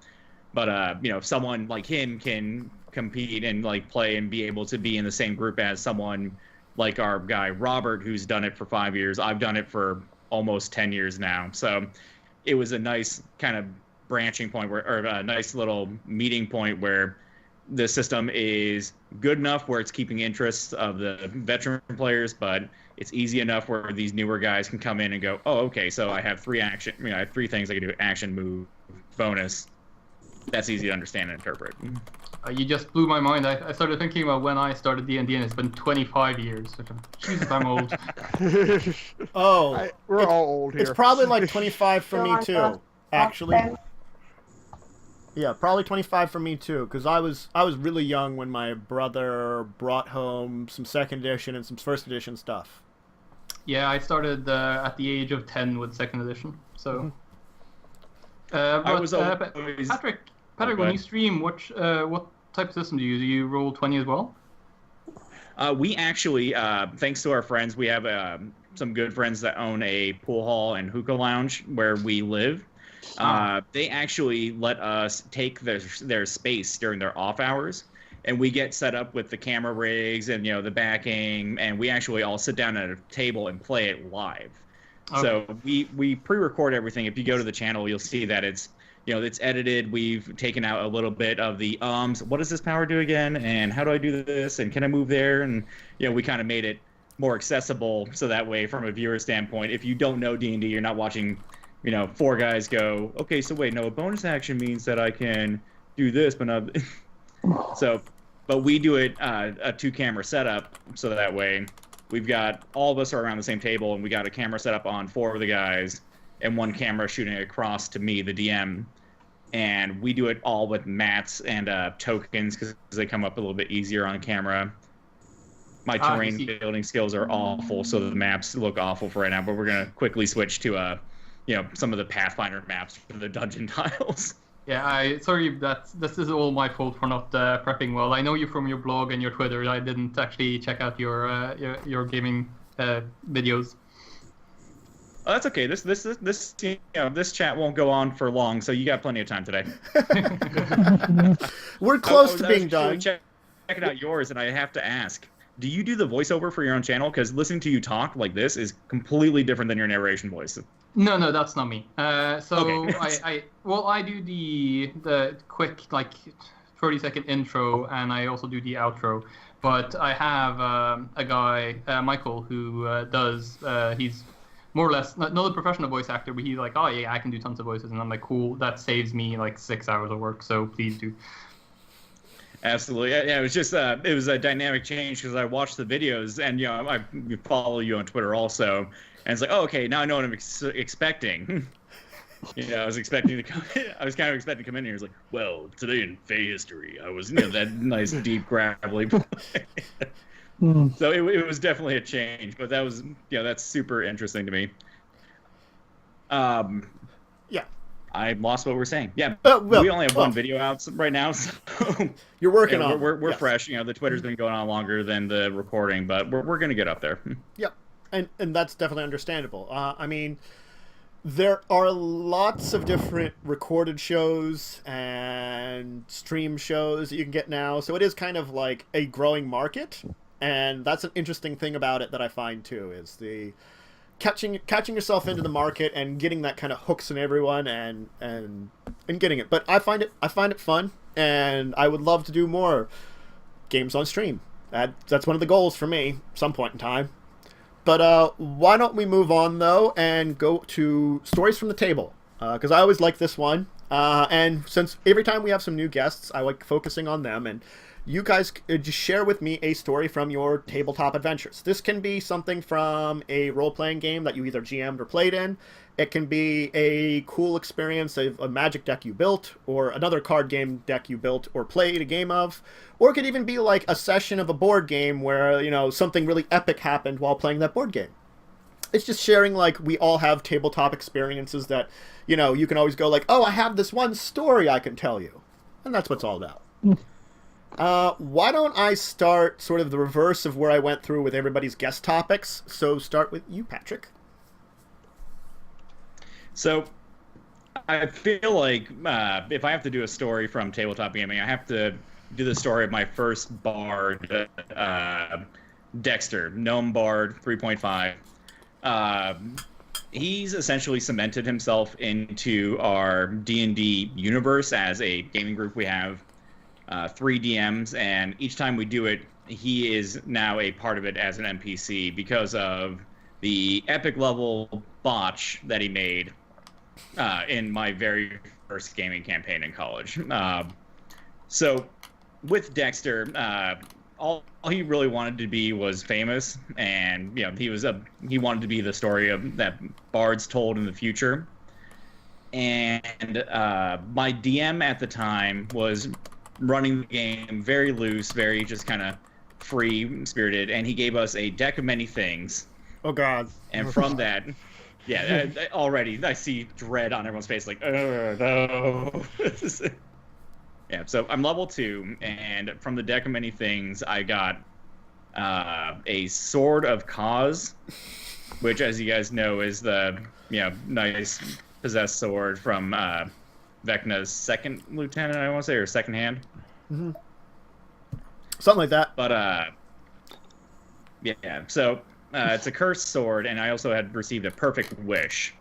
But, if someone like him can compete and, like, play and be able to be in the same group as someone like our guy Robert, who's done it for 5 years. I've done it for almost 10 years now. So it was a nice kind of branching point, or a nice little meeting point where the system is good enough where it's keeping interests of the veteran players, but it's easy enough where these newer guys can come in and go, oh, okay, so I have 3 action, I have 3 things I can do: action, move, bonus. That's easy to understand and interpret. You just blew my mind. I started thinking about when I started D&D, and it's been 25 years. Jesus, I'm old. We're all old here. It's probably like 25 for me too, actually. Yeah, probably 25 for me too, because I was really young when my brother brought home some 2nd edition and some 1st edition stuff. Yeah, I started at the age of 10 with 2nd edition. So, Patrick, when you stream, what type of system do you use? Do you roll 20 as well? We actually, thanks to our friends, we have some good friends that own a pool hall and hookah lounge where we live. They actually let us take their space during their off hours, and we get set up with the camera rigs and the backing, and we actually all sit down at a table and play it live. Okay. So we pre-record everything. If you go to the channel, you'll see that it's edited. We've taken out a little bit of the what does this power do again, and how do I do this, and can I move there? And we kind of made it more accessible, so that way, from a viewer standpoint, if you don't know D&D, you're not watching 4 guys go, okay, so wait, no, a bonus action means that I can do this, but not. But we do it a 2-camera setup, so that way we've got all of us are around the same table, and we got a camera set up on 4 of the guys, and 1 camera shooting across to me, the DM. And we do it all with mats and tokens, because they come up a little bit easier on camera. My terrain building skills are awful, so the maps look awful for right now, but we're going to quickly switch to some of the Pathfinder maps for the dungeon tiles. Yeah, this is all my fault for not prepping well. I know you from your blog and your Twitter. I didn't actually check out your gaming videos. Oh, that's okay. This chat won't go on for long, so you got plenty of time today. We're close to being done. Checking out yours, and I have to ask: do you do the voiceover for your own channel? Because listening to you talk like this is completely different than your narration voice. No, that's not me. Okay. I do the quick 30-second intro, and I also do the outro. But I have a guy, Michael, who does. He's more or less not a professional voice actor, but he's like, oh yeah, I can do tons of voices, and I'm like, cool, that saves me 6 hours of work, so please do. Absolutely. Yeah, it was just it was a dynamic change because I watched the videos and I follow you on Twitter also, and it's like, oh, okay, now I know what I'm expecting. I was expecting to come. I was kind of expecting to come in here. It's like, well, today in Fey history, I was that nice deep gravelly. So it was definitely a change, but that was that's super interesting to me. Yeah. I lost what we're saying. Yeah, well, we only have one video out right now, so you're working on. We're fresh. The Twitter's been going on longer than the recording, but we're gonna get up there. Yep, and that's definitely understandable. I mean, there are lots of different recorded shows and stream shows that you can get now, so it is kind of like a growing market, and that's an interesting thing about it that I find too is the catching yourself into the market and getting that kind of hooks in everyone and getting it. But I find it fun, and I would love to do more games on stream. That's one of the goals for me some point in time. But why don't we move on though and go to stories from the table, because I always like this one, and since every time we have some new guests, I like focusing on them, and you guys just share with me a story from your tabletop adventures. This can be something from a role-playing game that you either GM'd or played in. It can be a cool experience of a Magic deck you built, or another card game deck you built or played a game of. Or it could even be like a session of a board game where, something really epic happened while playing that board game. It's just sharing, like, we all have tabletop experiences that, you can always go like, oh, I have this one story I can tell you. And that's what it's all about. Why don't I start sort of the reverse of where I went through with everybody's guest topics? So start with you, Patrick. So I feel like if I have to do a story from tabletop gaming, I have to do the story of my first bard, Dexter, Gnome Bard 3.5. He's essentially cemented himself into our D&D universe as a gaming group. We have 3 DMs, and each time we do it, he is now a part of it as an NPC because of the epic level botch that he made in my very first gaming campaign in college. So with Dexter, all he really wanted to be was famous, and he wanted to be the story of that bards told in the future. And my DM at the time was running the game very loose, very just kind of free-spirited, and he gave us a deck of many things. Oh, God. And from that, already I see dread on everyone's face, like, oh, no. Yeah, so I'm level 2, and from the deck of many things, I got a Sword of Cause, which, as you guys know, is the nice possessed sword from Vecna's second lieutenant, I want to say, or second hand. Mm-hmm. Something like that. But so it's a cursed sword, and I also had received a perfect wish.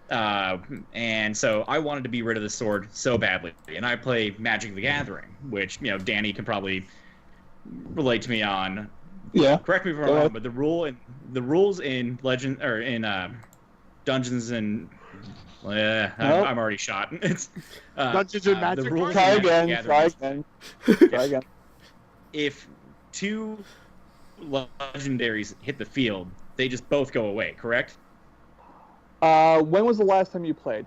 And so I wanted to be rid of the sword so badly, and I play Magic the Gathering, which Danny can probably relate to me on. Yeah. Correct me if I'm wrong, but the rules in Legend or in Dungeons and I'm already shot. It's Dungeons and Magic. The rules Try in again. Try again. If 2 legendaries hit the field, they just both go away. Correct? When was the last time you played?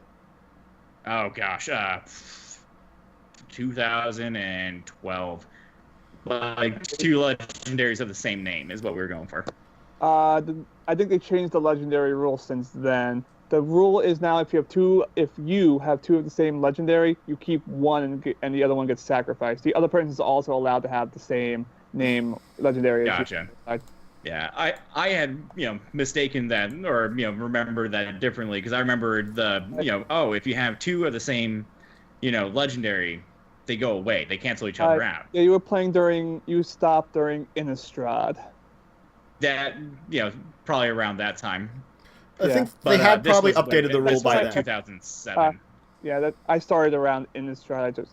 Oh gosh, 2012. Like 2 legendaries of the same name is what we were going for. I think they changed the legendary rule since then. The rule is now if you have 2 of the same legendary, you keep one and the other one gets sacrificed. The other person is also allowed to have the same name legendary. Gotcha. Yeah, I had mistaken that or remembered that differently because I remembered the if you have 2 of the same legendary, they go away. They cancel each other out. Yeah, you stopped during Innistrad. That probably around that time. I think they had probably updated the rule by then. 2007. I started around Innistrad,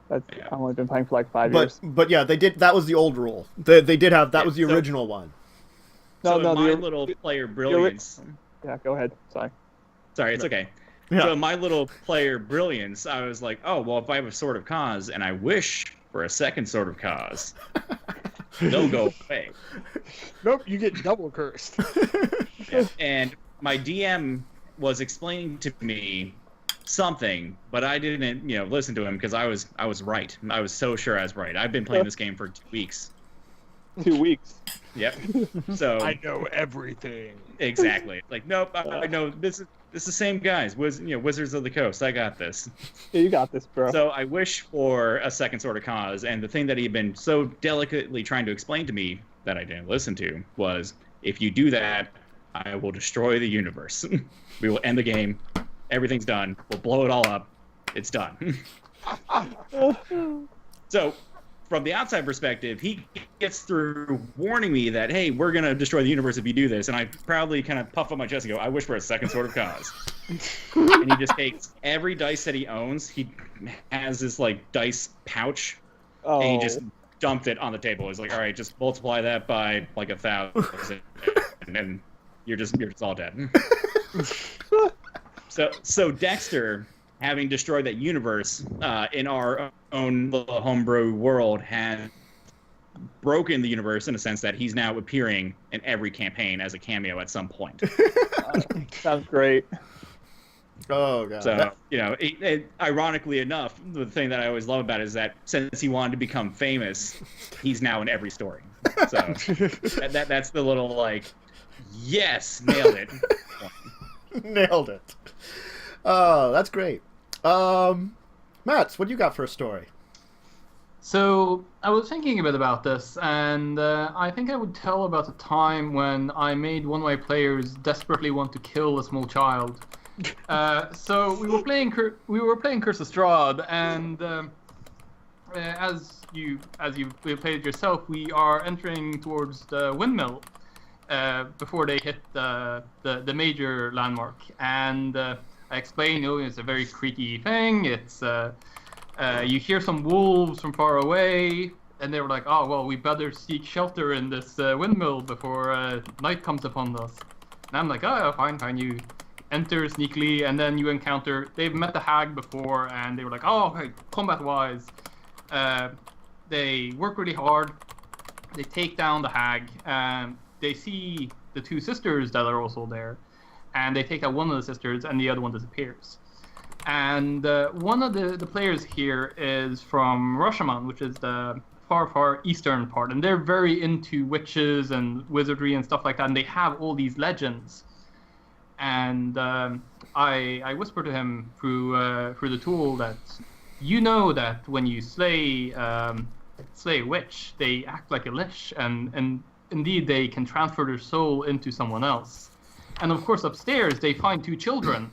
I've only been playing for like 5 years. But yeah, they did. That was the old rule. They did have that was the original one. My little player brilliance. Yeah, go ahead. Sorry, it's okay. Yeah. So my little player brilliance, I was like, oh, well, if I have a Sword of Cause and I wish for a second Sword of Cause, they'll go away. Nope, you get double cursed. Yeah. And my DM was explaining to me something, but I didn't, listen to him because I was right. I was so sure I was right. I've been playing this game for 2 weeks. 2 weeks. Yep. So I know everything. Exactly. Like, nope. I know this is the same guys. Wizards of the Coast. I got this. Yeah, you got this, bro. So I wish for a second Sword of Cause, and the thing that he'd been so delicately trying to explain to me that I didn't listen to was, if you do that, I will destroy the universe. We will end the game. Everything's done. We'll blow it all up. It's done. So, from the outside perspective, he gets through warning me that, hey, we're going to destroy the universe if you do this. And I proudly kind of puff up my chest and go, I wish for a second Sword of Cause. And he just takes every dice that he owns. He has this, dice pouch. Oh. And he just dumped it on the table. He's like, all right, just multiply that by, 1,000. And you're just all dead. So Dexter, having destroyed that universe in our own little homebrew world, has broken the universe in a sense that he's now appearing in every campaign as a cameo at some point. Sounds great. Oh god. So ironically enough, the thing that I always love about it is that since he wanted to become famous, he's now in every story. So that's the little yes, nailed it. Nailed it. Oh, that's great. Mats, what do you got for a story? So I was thinking a bit about this, and I think I would tell about a time when I made one of my players desperately want to kill a small child. So we were playing Curse of Strahd, and as you played it yourself, we are entering towards the windmill before they hit the major landmark, and I explained, it's a very creaky thing. It's you hear some wolves from far away, and they were like, oh well, we better seek shelter in this windmill before night comes upon us. And I'm like, oh, fine. You enter sneakily, and then you encounter. They've met the hag before, and they were like, oh, hey, combat-wise, they work really hard. They take down the hag. They see the two sisters that are also there, and they take out one of the sisters, and the other one disappears. And one of the players here is from Rochambeau, which is the far eastern part, and they're very into witches and wizardry and stuff like that, and they have all these legends. And I whispered to him through the tool that, that when you slay a witch, they act like a lich, and indeed they can transfer their soul into someone else. And of course upstairs they find two children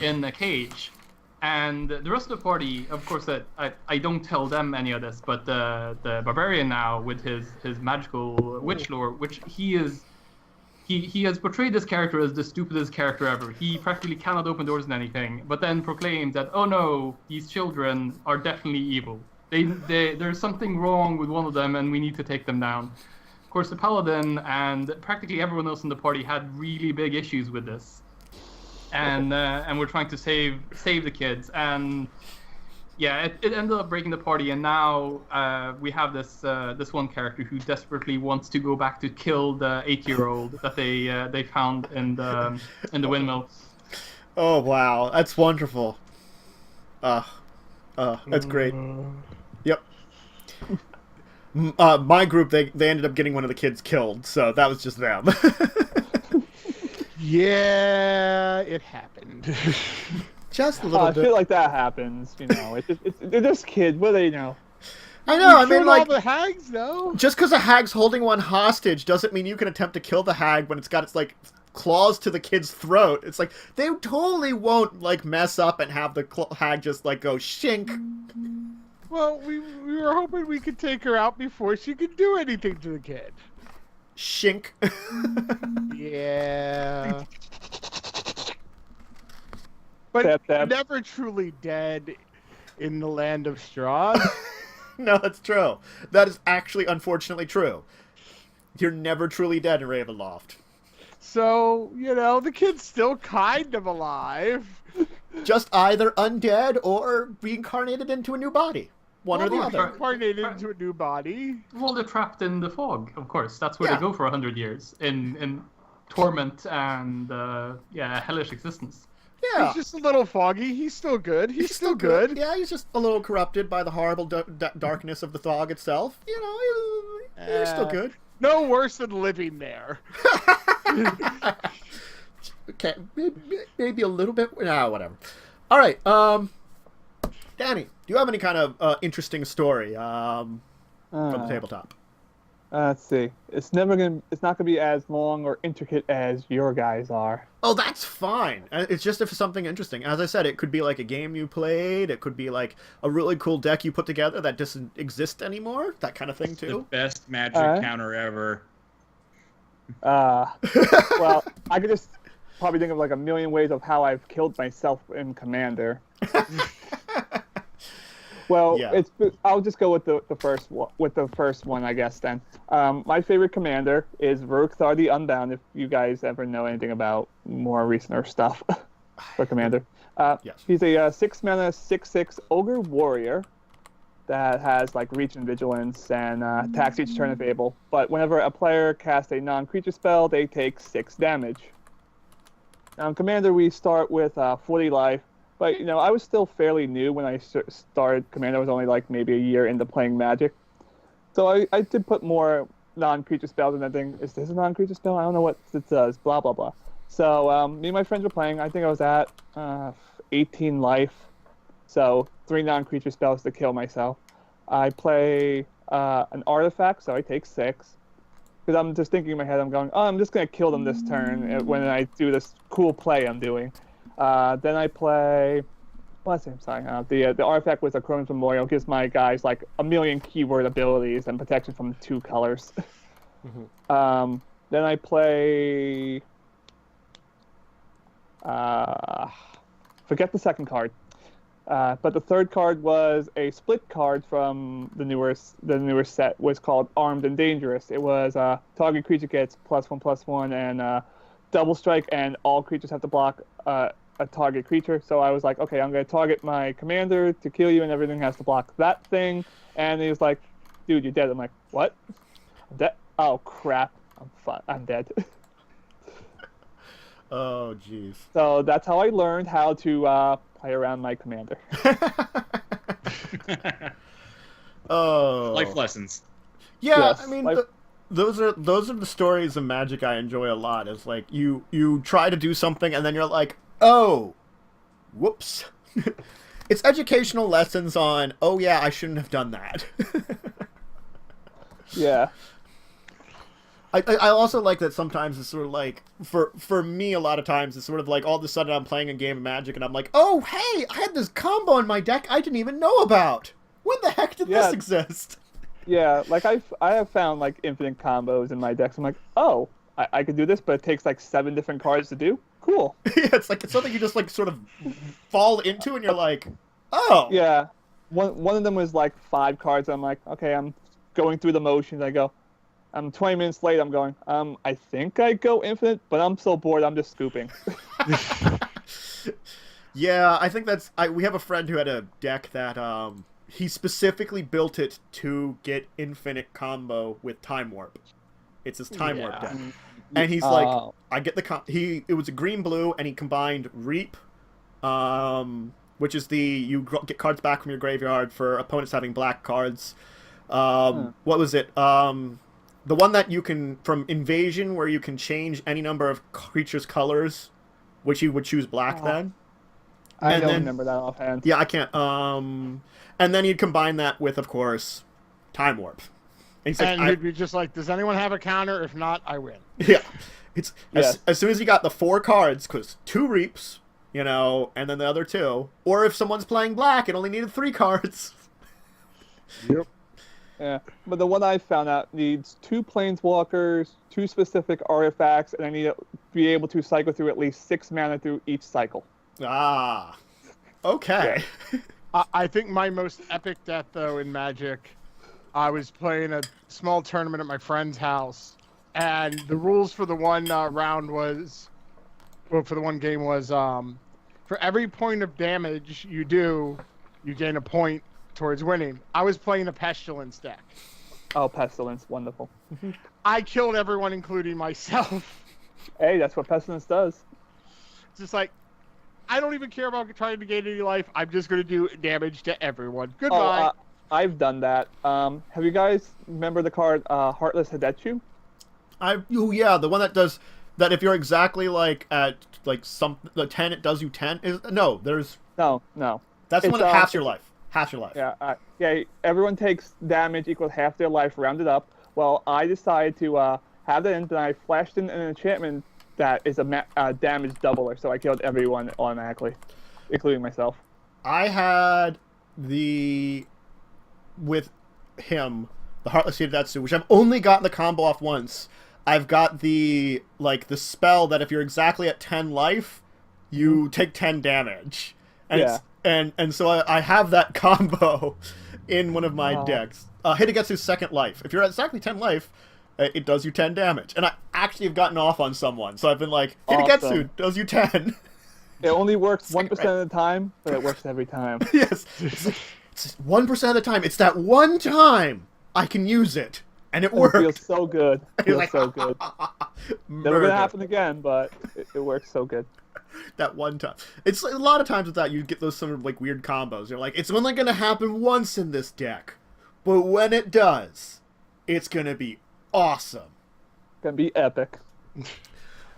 in a cage, and the rest of the party, of course, that I don't tell them any of this, but the barbarian now with his magical witch lore, which he has portrayed this character as the stupidest character ever. He practically cannot open doors in anything, but then proclaims that, oh no, these children are definitely evil. There's something wrong with one of them, and we need to take them down. Of course, the paladin and practically everyone else in the party had really big issues with this, and we're trying to save the kids. And yeah, it ended up breaking the party, and now we have this one character who desperately wants to go back to kill the 8-year-old that they found in the windmill. Oh wow, that's wonderful. That's great. Yep. My group, they ended up getting one of the kids killed, so that was just them. Yeah, it happened. Just a little bit. I feel like that happens, they're just kids. What do they know? I know. I mean, Killed all the hags, though. just because a hag's holding one hostage doesn't mean you can attempt to kill the hag when it's got its claws to the kid's throat. It's like they totally won't mess up and have the hag just go shink. Well, we were hoping we could take her out before she could do anything to the kid. Shink. Yeah. But Tap. never truly dead in the land of Strahd. No, that's true. That is actually unfortunately true. You're never truly dead in Ravenloft. So, the kid's still kind of alive. just either undead or reincarnated into a new body. One or the other. Reincarnated into a new body. Well, they're trapped in the fog, of course. That's where Yeah. they go for 100 years in torment and hellish existence. Yeah. He's just a little foggy. He's still good. He's still good. Yeah, he's just a little corrupted by the horrible darkness of the fog itself. You know, he's still good. No worse than living there. Okay, maybe a little bit. Nah, whatever. All right, Danny, do you have any kind of interesting story from the tabletop? Let's see. It's not gonna be as long or intricate as your guys are. Oh, that's fine. It's just if it's something interesting. As I said, it could be like a game you played. It could be like a really cool deck you put together that doesn't exist anymore. That kind of thing too. The best magic counter ever. Well, I could just probably think of like a million ways of how I've killed myself in Commander. Well, Yeah. I'll just go with the first one, I guess. Then, my favorite commander is Rokthar the Unbound. If you guys ever know anything about more recent stuff for commander, Yes. he's a 6-mana 6/6 ogre warrior that has like reach and vigilance and attacks each turn if able. But whenever a player casts a non-creature spell, they take 6 damage. Now in commander, we start with 40 life. But, you know, I was still fairly new when I started Commander. I was only, like, maybe a year into playing Magic. So I did put more non-creature spells in that thing. Is this a non-creature spell? I don't know what it does. Blah, blah, blah. So me and my friends were playing. I think I was at 18 life. So 3 non-creature spells to kill myself. I play an artifact, so I take 6. Because I'm just thinking in my head, I'm going, I'm just going to kill them this turn when I do this cool play I'm doing. Then I play. What's it? I'm sorry. The artifact with a Chrome's Memorial gives my guys like a million keyword abilities and protection from 2 colors. Mm-hmm. Then I play. Forget the second card. But the third card was a split card from the newer set. Was called Armed and Dangerous. It was target creature gets +1/+1 and double strike, and all creatures have to block a target creature. So I was like, okay, I'm going to target my commander to kill you, and everything has to block that thing. And he was like, dude, you're dead. I'm like, what? I'm dead? Oh, crap. I'm dead. Oh, jeez. So that's how I learned how to play around my commander. Oh. Life lessons. Yeah, Yes, I mean, those are the stories of Magic I enjoy a lot. It's like you try to do something and then you're like, oh, whoops. It's educational lessons on, oh yeah, I shouldn't have done that. Yeah. I also like that sometimes it's sort of like, for me a lot of times, it's sort of like all of a sudden I'm playing a game of Magic and I'm like, oh hey, I had this combo in my deck I didn't even know about. When the heck did this exist? Yeah, like I have found like infinite combos in my decks. I'm like, oh, I could do this, but it takes like 7 different cards to do. Cool. Yeah, it's like it's something you just like sort of fall into, and you're like, oh. Yeah, one of them was like 5 cards. I'm like, okay, I'm going through the motions. I go, I'm 20 minutes late. I'm going, I think I go infinite, but I'm so bored. I'm just scooping. Yeah, I think we have a friend who had a deck that he specifically built it to get infinite combo with Time Warp. It's his Time Warp deck. And he's like, I get it was a green-blue, and he combined Reap, which is you get cards back from your graveyard for opponents having black cards. What was it? The one that you can, from Invasion, where you can change any number of creatures' colors, which you would choose black then. I don't remember that offhand. Yeah, I can't. And then you'd combine that with, of course, Time Warp. And he'd be just like, does anyone have a counter? If not, I win. Yeah. As soon as you got the 4 cards, because 2 Reaps, and then the other 2. Or if someone's playing black, it only needed 3 cards. Yep. Yeah, but the one I found out needs 2 planeswalkers, 2 specific artifacts, and I need to be able to cycle through at least 6 mana through each cycle. Ah. Okay. Yeah. I think my most epic death, though, in Magic, I was playing a small tournament at my friend's house, and the rules for the one game was for every point of damage you do, you gain a point towards winning. I was playing a Pestilence deck. Oh, Pestilence, wonderful. I killed everyone, including myself. Hey, that's what Pestilence does. It's just like, I don't even care about trying to gain any life. I'm just going to do damage to everyone. Goodbye. I've done that. Have you guys remember the card Heartless Hidetsu? Yeah, the one that does that. If you're exactly like at like the 10, it does you 10. No. That's the one that halves your life. Half your life. Yeah. Everyone takes damage equals half their life, rounded up. Well, I decided to have that in, and I flashed in an enchantment that is a damage doubler, so I killed everyone automatically, including myself. I had with him, the Heartless Hidetsu, which I've only gotten the combo off once. I've got the spell that if you're exactly at 10 life, you take 10 damage. And so I have that combo in one of my decks. Hidegetsu's second life. If you're at exactly 10 life, it does you 10 damage. And I actually have gotten off on someone, so I've been like, Hidegetsu does you 10. It only works 1% of the time, but it works every time. Yes. It's 1% of the time. It's that one time I can use it, and it works. It feels so good. So good. Never gonna happen again, but it works so good. That one time. It's a lot of times with that you get those sort of like weird combos. You're like, it's only gonna happen once in this deck, but when it does, it's gonna be awesome. Gonna be epic.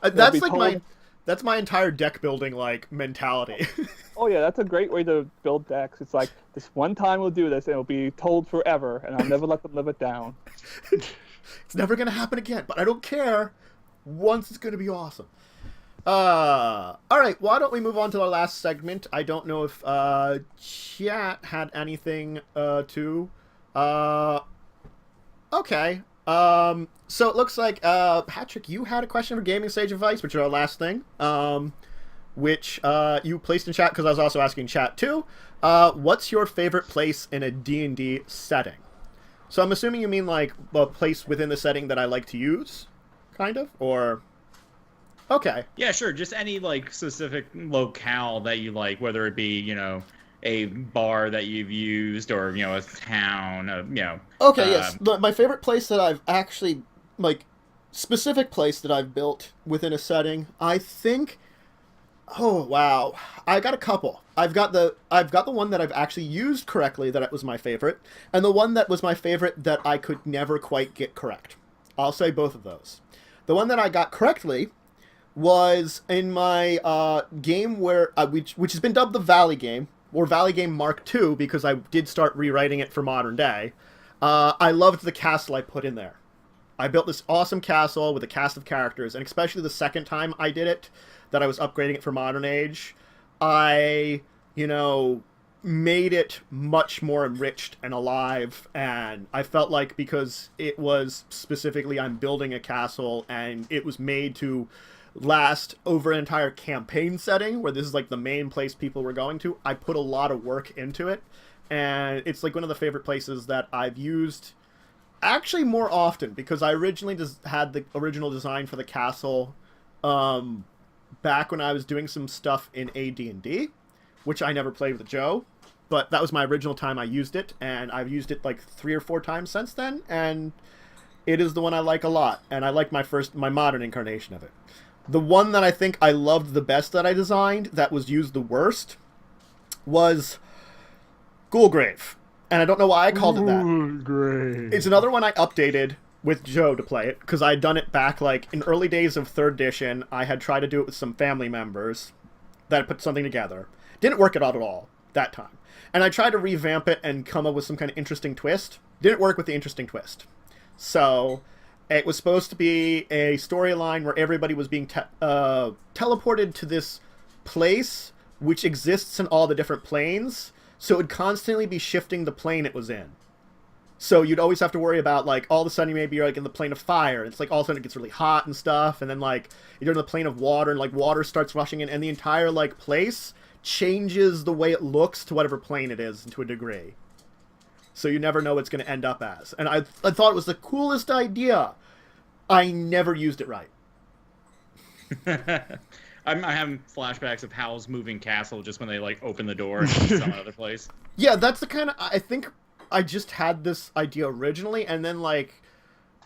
That's my entire deck building like mentality. Oh yeah, that's a great way to build decks. It's like, this one time we'll do this and it'll be told forever, and I'll never let them live it down. It's never gonna happen again, but I don't care. Once it's gonna be awesome. All right, why don't we move on to our last segment? I don't know if chat had anything to. Okay. So it looks like Patrick, you had a question for Gaming Sage Advice, which is our last thing. Which you placed in chat because I was also asking chat too. What's your favorite place in a D&D setting? So I'm assuming you mean like a place within the setting that I like to use, kind of, or. Okay. Yeah, sure. Just any like specific locale that you like, whether it be, a bar that you've used or, a town, Okay, yes. My favorite place that I've actually, specific place that I've built within a setting, I think. Oh wow, I got a couple. I've got the one that I've actually used correctly that it was my favorite, and the one that was my favorite that I could never quite get correct. I'll say both of those. The one that I got correctly was in my game where which has been dubbed the Valley game, or Valley Game Mark II, because I did start rewriting it for modern day. I loved the castle I put in there. I built this awesome castle with a cast of characters, and especially the second time I did it, that I was upgrading it for modern age, I, made it much more enriched and alive, and I felt like because it was specifically I'm building a castle, and it was made to last over an entire campaign setting, where this is like the main place people were going to, I put a lot of work into it, and it's like one of the favorite places that I've used actually more often, because I originally had the original design for the castle back when I was doing some stuff in AD&D, which I never played with Joe, but that was my original time I used it, and I've used it like 3 or 4 times since then, and it is the one I like a lot, and I like my modern incarnation of it. The one that I think I loved the best that I designed, that was used the worst, was Ghoulgrave. And I don't know why I called it that. Ghoulgrave. It's another one I updated with Joe to play it, because I had done it back, in early days of 3rd edition. I had tried to do it with some family members that had put something together. Didn't work it out at all that time. And I tried to revamp it and come up with some kind of interesting twist. Didn't work with the interesting twist. So it was supposed to be a storyline where everybody was being teleported to this place, which exists in all the different planes, so it would constantly be shifting the plane it was in. So you'd always have to worry about, all of a sudden you maybe you're, in the plane of fire, and it's, all of a sudden it gets really hot and stuff, and then, you're in the plane of water, and, water starts rushing in, and the entire, place changes the way it looks to whatever plane it is to a degree. So you never know what it's going to end up as. And I thought it was the coolest idea. I never used it right. I'm having flashbacks of Hal's moving castle just when they like open the door and it's some other place. Yeah, that's the kind of... I think I just had this idea originally, and then, like,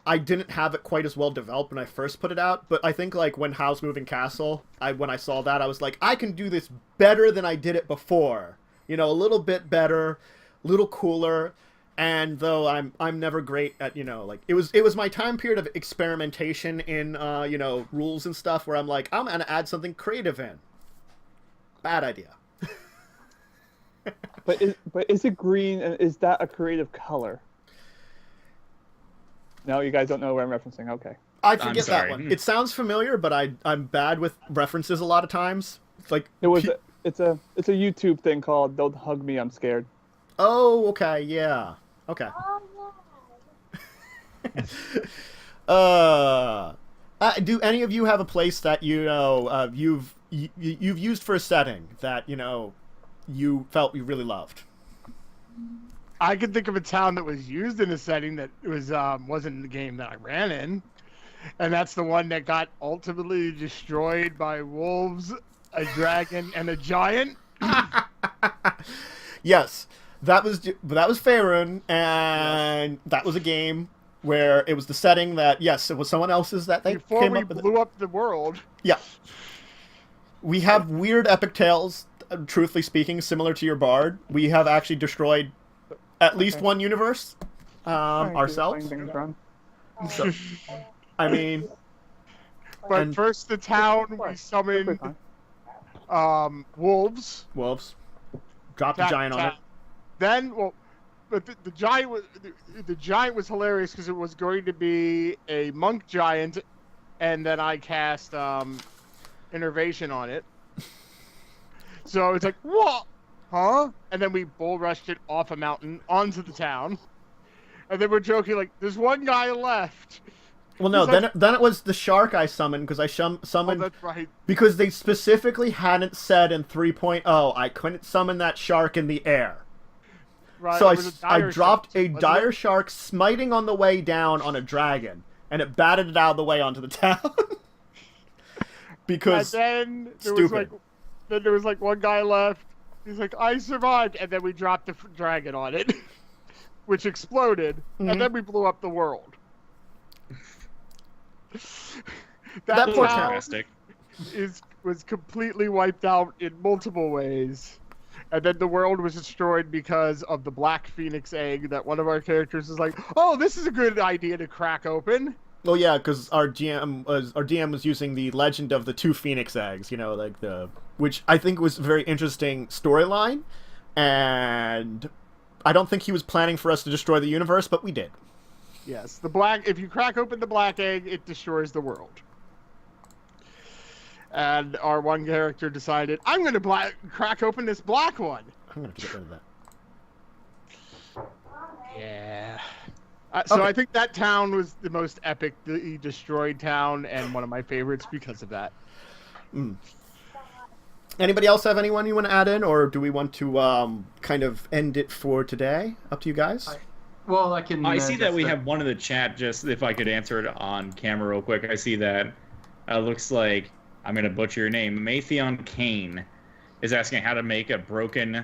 I didn't have it quite as well developed when I first put it out, but I think, like, when Hal's Moving Castle, when I saw that, I was like, I can do this better than I did it before. You know, a little bit better, a little cooler, and though I'm never great at, you know, like, it was my time period of experimentation in, you know, rules and stuff, where I'm like, I'm gonna add something creative in. Bad idea. But is it green, and is that a creative color? No, you guys don't know what I'm referencing. Okay. I forget that one. It sounds familiar, but I'm bad with references a lot of times. It's like it's a YouTube thing called "Don't Hug Me, I'm Scared." Oh, okay, yeah, okay. Do any of you have a place that you know you've used for a setting that you know you felt you really loved? I could think of a town that was used in a setting that wasn't the game that I ran in, and that's the one that got ultimately destroyed by wolves, a dragon, and a giant. Yes, that was Faerun, and that was a game where it was the setting that it was someone else's that they Before came we up with. blew up the world. Yeah, we have weird epic tales. Truthfully speaking, similar to your bard, we have actually destroyed at least one universe ourselves. So, I mean, but first the town we summoned wolves. Wolves. Dropped a giant on it. Then, but the giant was hilarious because it was going to be a monk giant, and then I cast Innervation on it. So it's like, what? Huh? And then we bull rushed it off a mountain onto the town. And then we're joking, like, there's one guy left. Well, no, then it was the shark I summoned, because I summoned... Oh, that's right. Because they specifically hadn't said in 3.0, I couldn't summon that shark in the air. Right, so I dropped a dire shark smiting on the way down on a dragon, and it batted it out of the way onto the town. Because and then stupid. There was like one guy left. He's like, I survived, and then we dropped the dragon on it, which exploded, and then we blew up the world. that poor town was completely wiped out in multiple ways, and then the world was destroyed because of the black phoenix egg that one of our characters is like, oh, this is a good idea to crack open. Oh yeah, because our DM was using the legend of the two phoenix eggs, you know, like which I think was a very interesting storyline, and I don't think he was planning for us to destroy the universe, but we did. Yes, if you crack open the black egg, it destroys the world. And our one character decided, I'm going to crack open this black one. I'm going to get rid of that. Yeah. So I think that town was the most epically destroyed town, and one of my favorites because of that. Anybody else have anyone you want to add in, or do we want to kind of end it for today? Up to you guys. Well, I can. I see that we have one in the chat. Just if I could answer it on camera real quick. I see that looks like I'm going to butcher your name. Matheon Kane is asking how to make a broken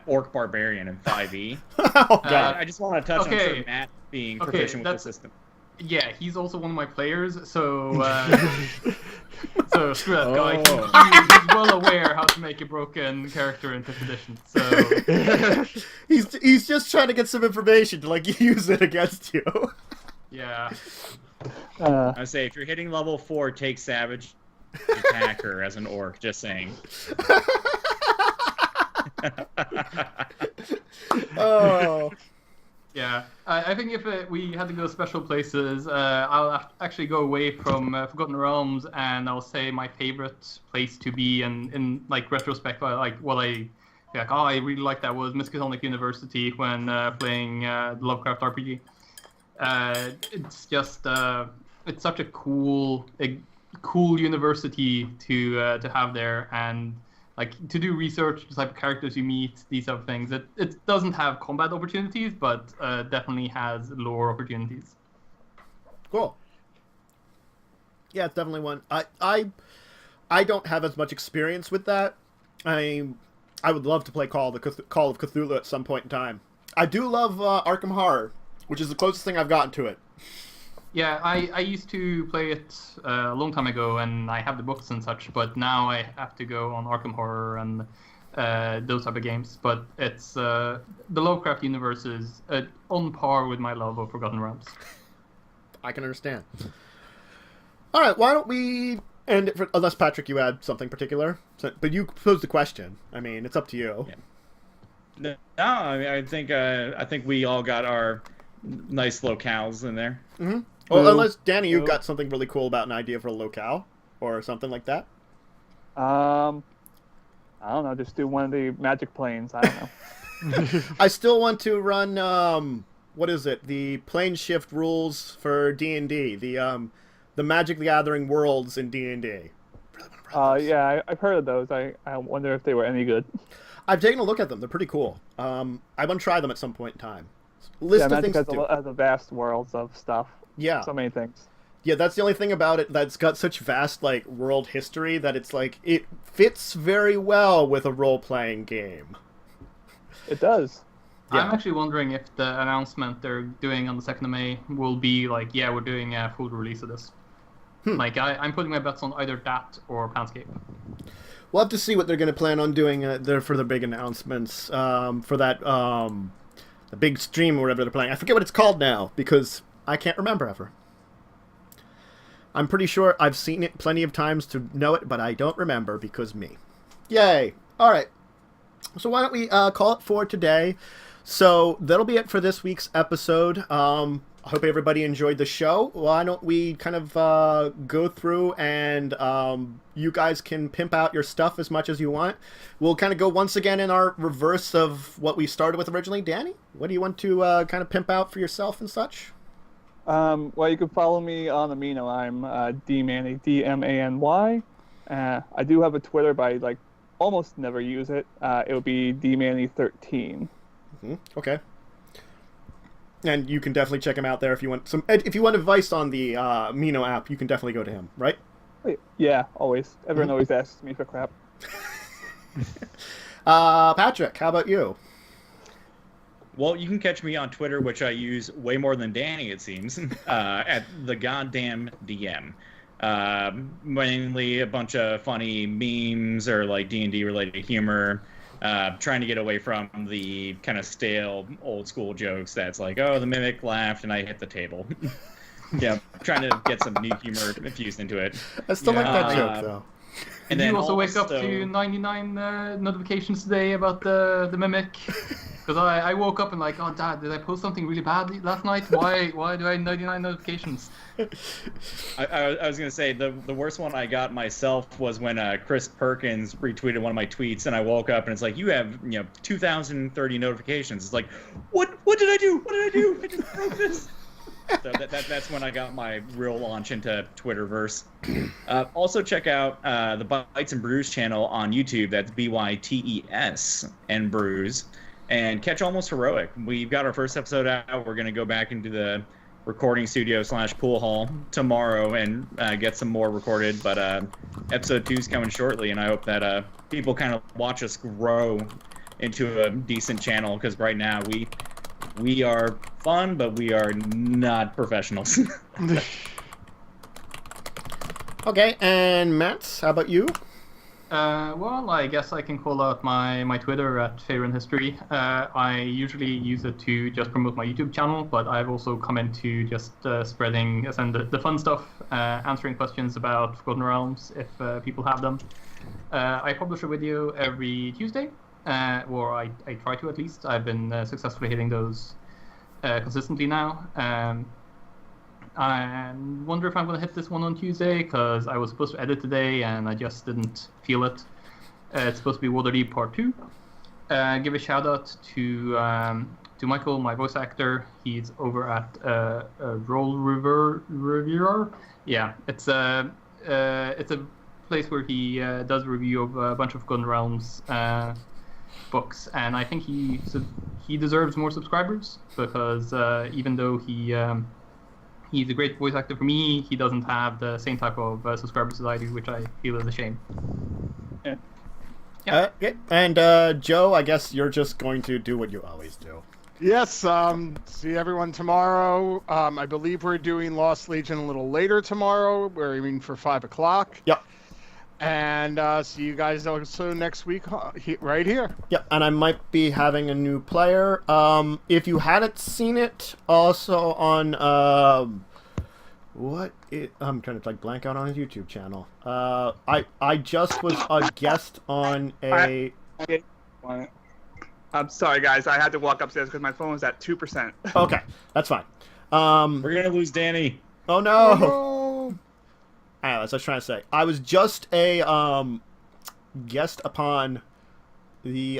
orc barbarian in 5e. Oh, God. I just want to touch on sort of Matt being proficient with the system. Yeah, he's also one of my players, so so screw that guy. He's well aware how to make a broken character in 5th edition. So he's just trying to get some information to like use it against you. Yeah. I say if you're hitting level 4, take Savage Attacker as an orc. Just saying. Oh. Yeah, I think if we had to go special places, I'll actually go away from Forgotten Realms, and I'll say my favorite place to be, and in like retrospect, I really like that was Miskatonic University when playing the Lovecraft RPG. It's just it's such a cool university to have there, and like to do research, the type of characters you meet, these type of things. It doesn't have combat opportunities, but definitely has lore opportunities. Cool. Yeah, it's definitely one. I I don't have as much experience with that. I would love to play Call of Cthulhu at some point in time. I do love Arkham Horror, which is the closest thing I've gotten to it. Yeah, I used to play it a long time ago, and I have the books and such, but now I have to go on Arkham Horror and those type of games. But it's the Lovecraft universe is on par with my love of Forgotten Realms. I can understand. All right, why don't we end it? Unless, Patrick, you had something particular. But you posed the question. I mean, it's up to you. Yeah. No, I mean, I think we all got our nice locales in there. Mm-hmm. Well, unless, Danny, you've got something really cool about an idea for a locale or something like that. I don't know. Just do one of the magic planes. I don't know. I still want to run. What is it? The plane shift rules for D&D. The Magic the Gathering worlds in D&D. Yeah, I've heard of those. I wonder if they were any good. I've taken a look at them. They're pretty cool. I want to try them at some point in time. List of Magic things has a vast worlds of stuff. Yeah. So many things. Yeah, that's the only thing about it that's got such vast, like, world history that it's like, it fits very well with a role-playing game. It does. Yeah. I'm actually wondering if the announcement they're doing on the 2nd of May will be like, yeah, we're doing a full release of this. Like, I'm putting my bets on either that or Planscape. We'll have to see what they're going to plan on doing there for the big announcements, for that, the big stream or whatever they're playing. I forget what it's called now, because I can't remember ever. I'm pretty sure I've seen it plenty of times to know it, but I don't remember because me. Yay! All right. So why don't we call it for today? So that'll be it for this week's episode. I hope everybody enjoyed the show. Why don't we kind of go through and you guys can pimp out your stuff as much as you want. We'll kind of go once again in our reverse of what we started with originally. Danny, what do you want to kind of pimp out for yourself and such? Well, you can follow me on Amino. I'm DMany, D-M-A-N-Y. I do have a Twitter, but I almost never use it. It would be DMany13. Mm-hmm. Okay. And you can definitely check him out there if you want if you want advice on the Amino app, you can definitely go to him, right? Yeah, always. Everyone always asks me for crap. Patrick, how about you? Well, you can catch me on Twitter, which I use way more than Danny, it seems, at the goddamn DM. Mainly a bunch of funny memes or like D&D related humor. Trying to get away from the kind of stale old school jokes that's like, oh, the Mimic laughed and I hit the table. Yeah, trying to get some new humor infused into it. I still like that joke, though. And Did you also wake up to 99 notifications today about the Mimic? Because I woke up and like, oh, Dad, did I post something really bad last night? Why do I have 99 notifications? I was going to say, the worst one I got myself was when Chris Perkins retweeted one of my tweets, and I woke up and it's like, you have 2,030 notifications. It's like, what did I do? What did I do? I just broke this. So that's when I got my real launch into Twitterverse. Also check out the Bytes and Brews channel on YouTube. That's BYTES and Brews. And catch Almost Heroic. We've got our first episode out. We're going to go back into the recording studio / pool hall tomorrow and get some more recorded. But episode 2 is coming shortly, and I hope that people kind of watch us grow into a decent channel, because right now we are fun, but we are not professionals. Okay, and Matt, how about you? Well, I guess I can call out my Twitter at Favorite History. I usually use it to just promote my YouTube channel, but I've also come into just spreading the fun stuff, answering questions about Forgotten Realms if people have them. I publish a video every Tuesday, or I try to at least. I've been successfully hitting those consistently now. I wonder if I'm going to hit this one on Tuesday, because I was supposed to edit today and I just didn't feel it. It's supposed to be Waterdeep Part 2. Give a shout out to Michael, my voice actor. He's over at Roleplaying. Yeah, it's a place where he does a review of a bunch of Forgotten Realms books, and I think he deserves more subscribers, because even though he He's a great voice actor for me. He doesn't have the same type of subscribers as I do, which I feel is a shame. Yeah. And Joe, I guess you're just going to do what you always do. Yes, see everyone tomorrow. I believe we're doing Lost Legion a little later tomorrow. We're aiming for 5 o'clock. Yep. And see you guys also next week right here. Yep, and I might be having a new player. If you hadn't seen it, also on I'm trying to blank out on his YouTube channel. I just was a guest on a. I'm sorry, guys. I had to walk upstairs because my phone was at 2%. Okay, that's fine. We're gonna lose Danny. Oh no. Oh, no. Anyways, I was trying to say, I was just a guest upon the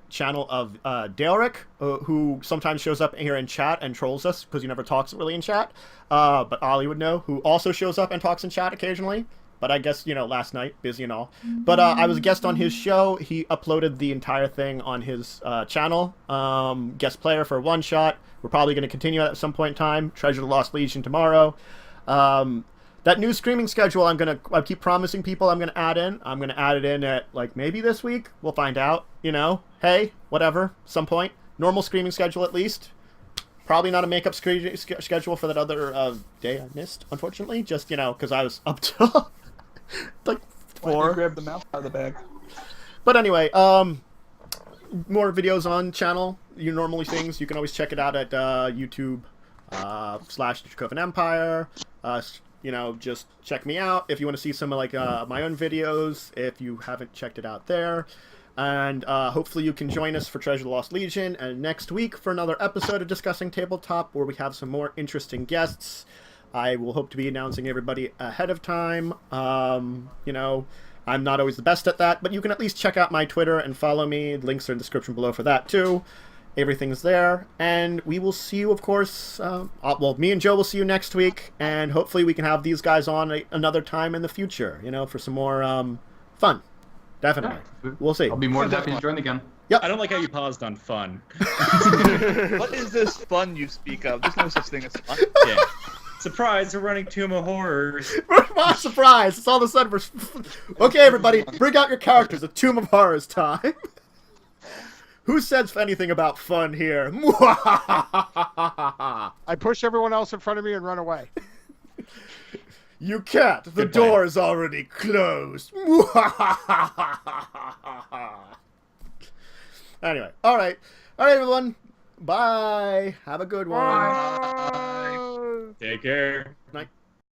channel of Dalric, who sometimes shows up here in chat and trolls us because he never talks really in chat. But Ollie would know, who also shows up and talks in chat occasionally. But I guess, last night, busy and all. But I was a guest on his show. He uploaded the entire thing on his channel. Guest player for one shot. We're probably going to continue at some point in time. Treasure the Lost Legion tomorrow. That new streaming schedule, I keep promising people I'm gonna add in. I'm gonna add it in at maybe this week. We'll find out. Hey, whatever. Some point. Normal streaming schedule at least. Probably not a makeup schedule for that other day I missed, unfortunately. Just because I was up till 4. Grab the mouse out of the bag. But anyway, more videos on channel. Normally things you can always check it out at YouTube /Dracovin Empire. Just check me out if you want to see some of my own videos if you haven't checked it out there. And hopefully you can join us for Treasure the Lost Legion and next week for another episode of Discussing Tabletop where we have some more interesting guests. I will hope to be announcing everybody ahead of time. I'm not always the best at that, but you can at least check out my Twitter and follow me. Links are in the description below for that too. Everything's there, and we will see you, of course. Me and Joe will see you next week, and hopefully we can have these guys on another time in the future, for some more fun. Definitely. Yeah. We'll see. I'll be more than happy to join again. Yep. I don't like how you paused on fun. What is this fun you speak of? There's no such thing as fun. Yeah. Surprise, we're running Tomb of Horrors. Surprise! It's all of a sudden okay, everybody, bring out your characters. It's Tomb of Horrors time. Who says anything about fun here? I push everyone else in front of me and run away. You can't. The door is already closed. Anyway, all right, everyone. Bye. Have a good one. Bye. Take care. Night.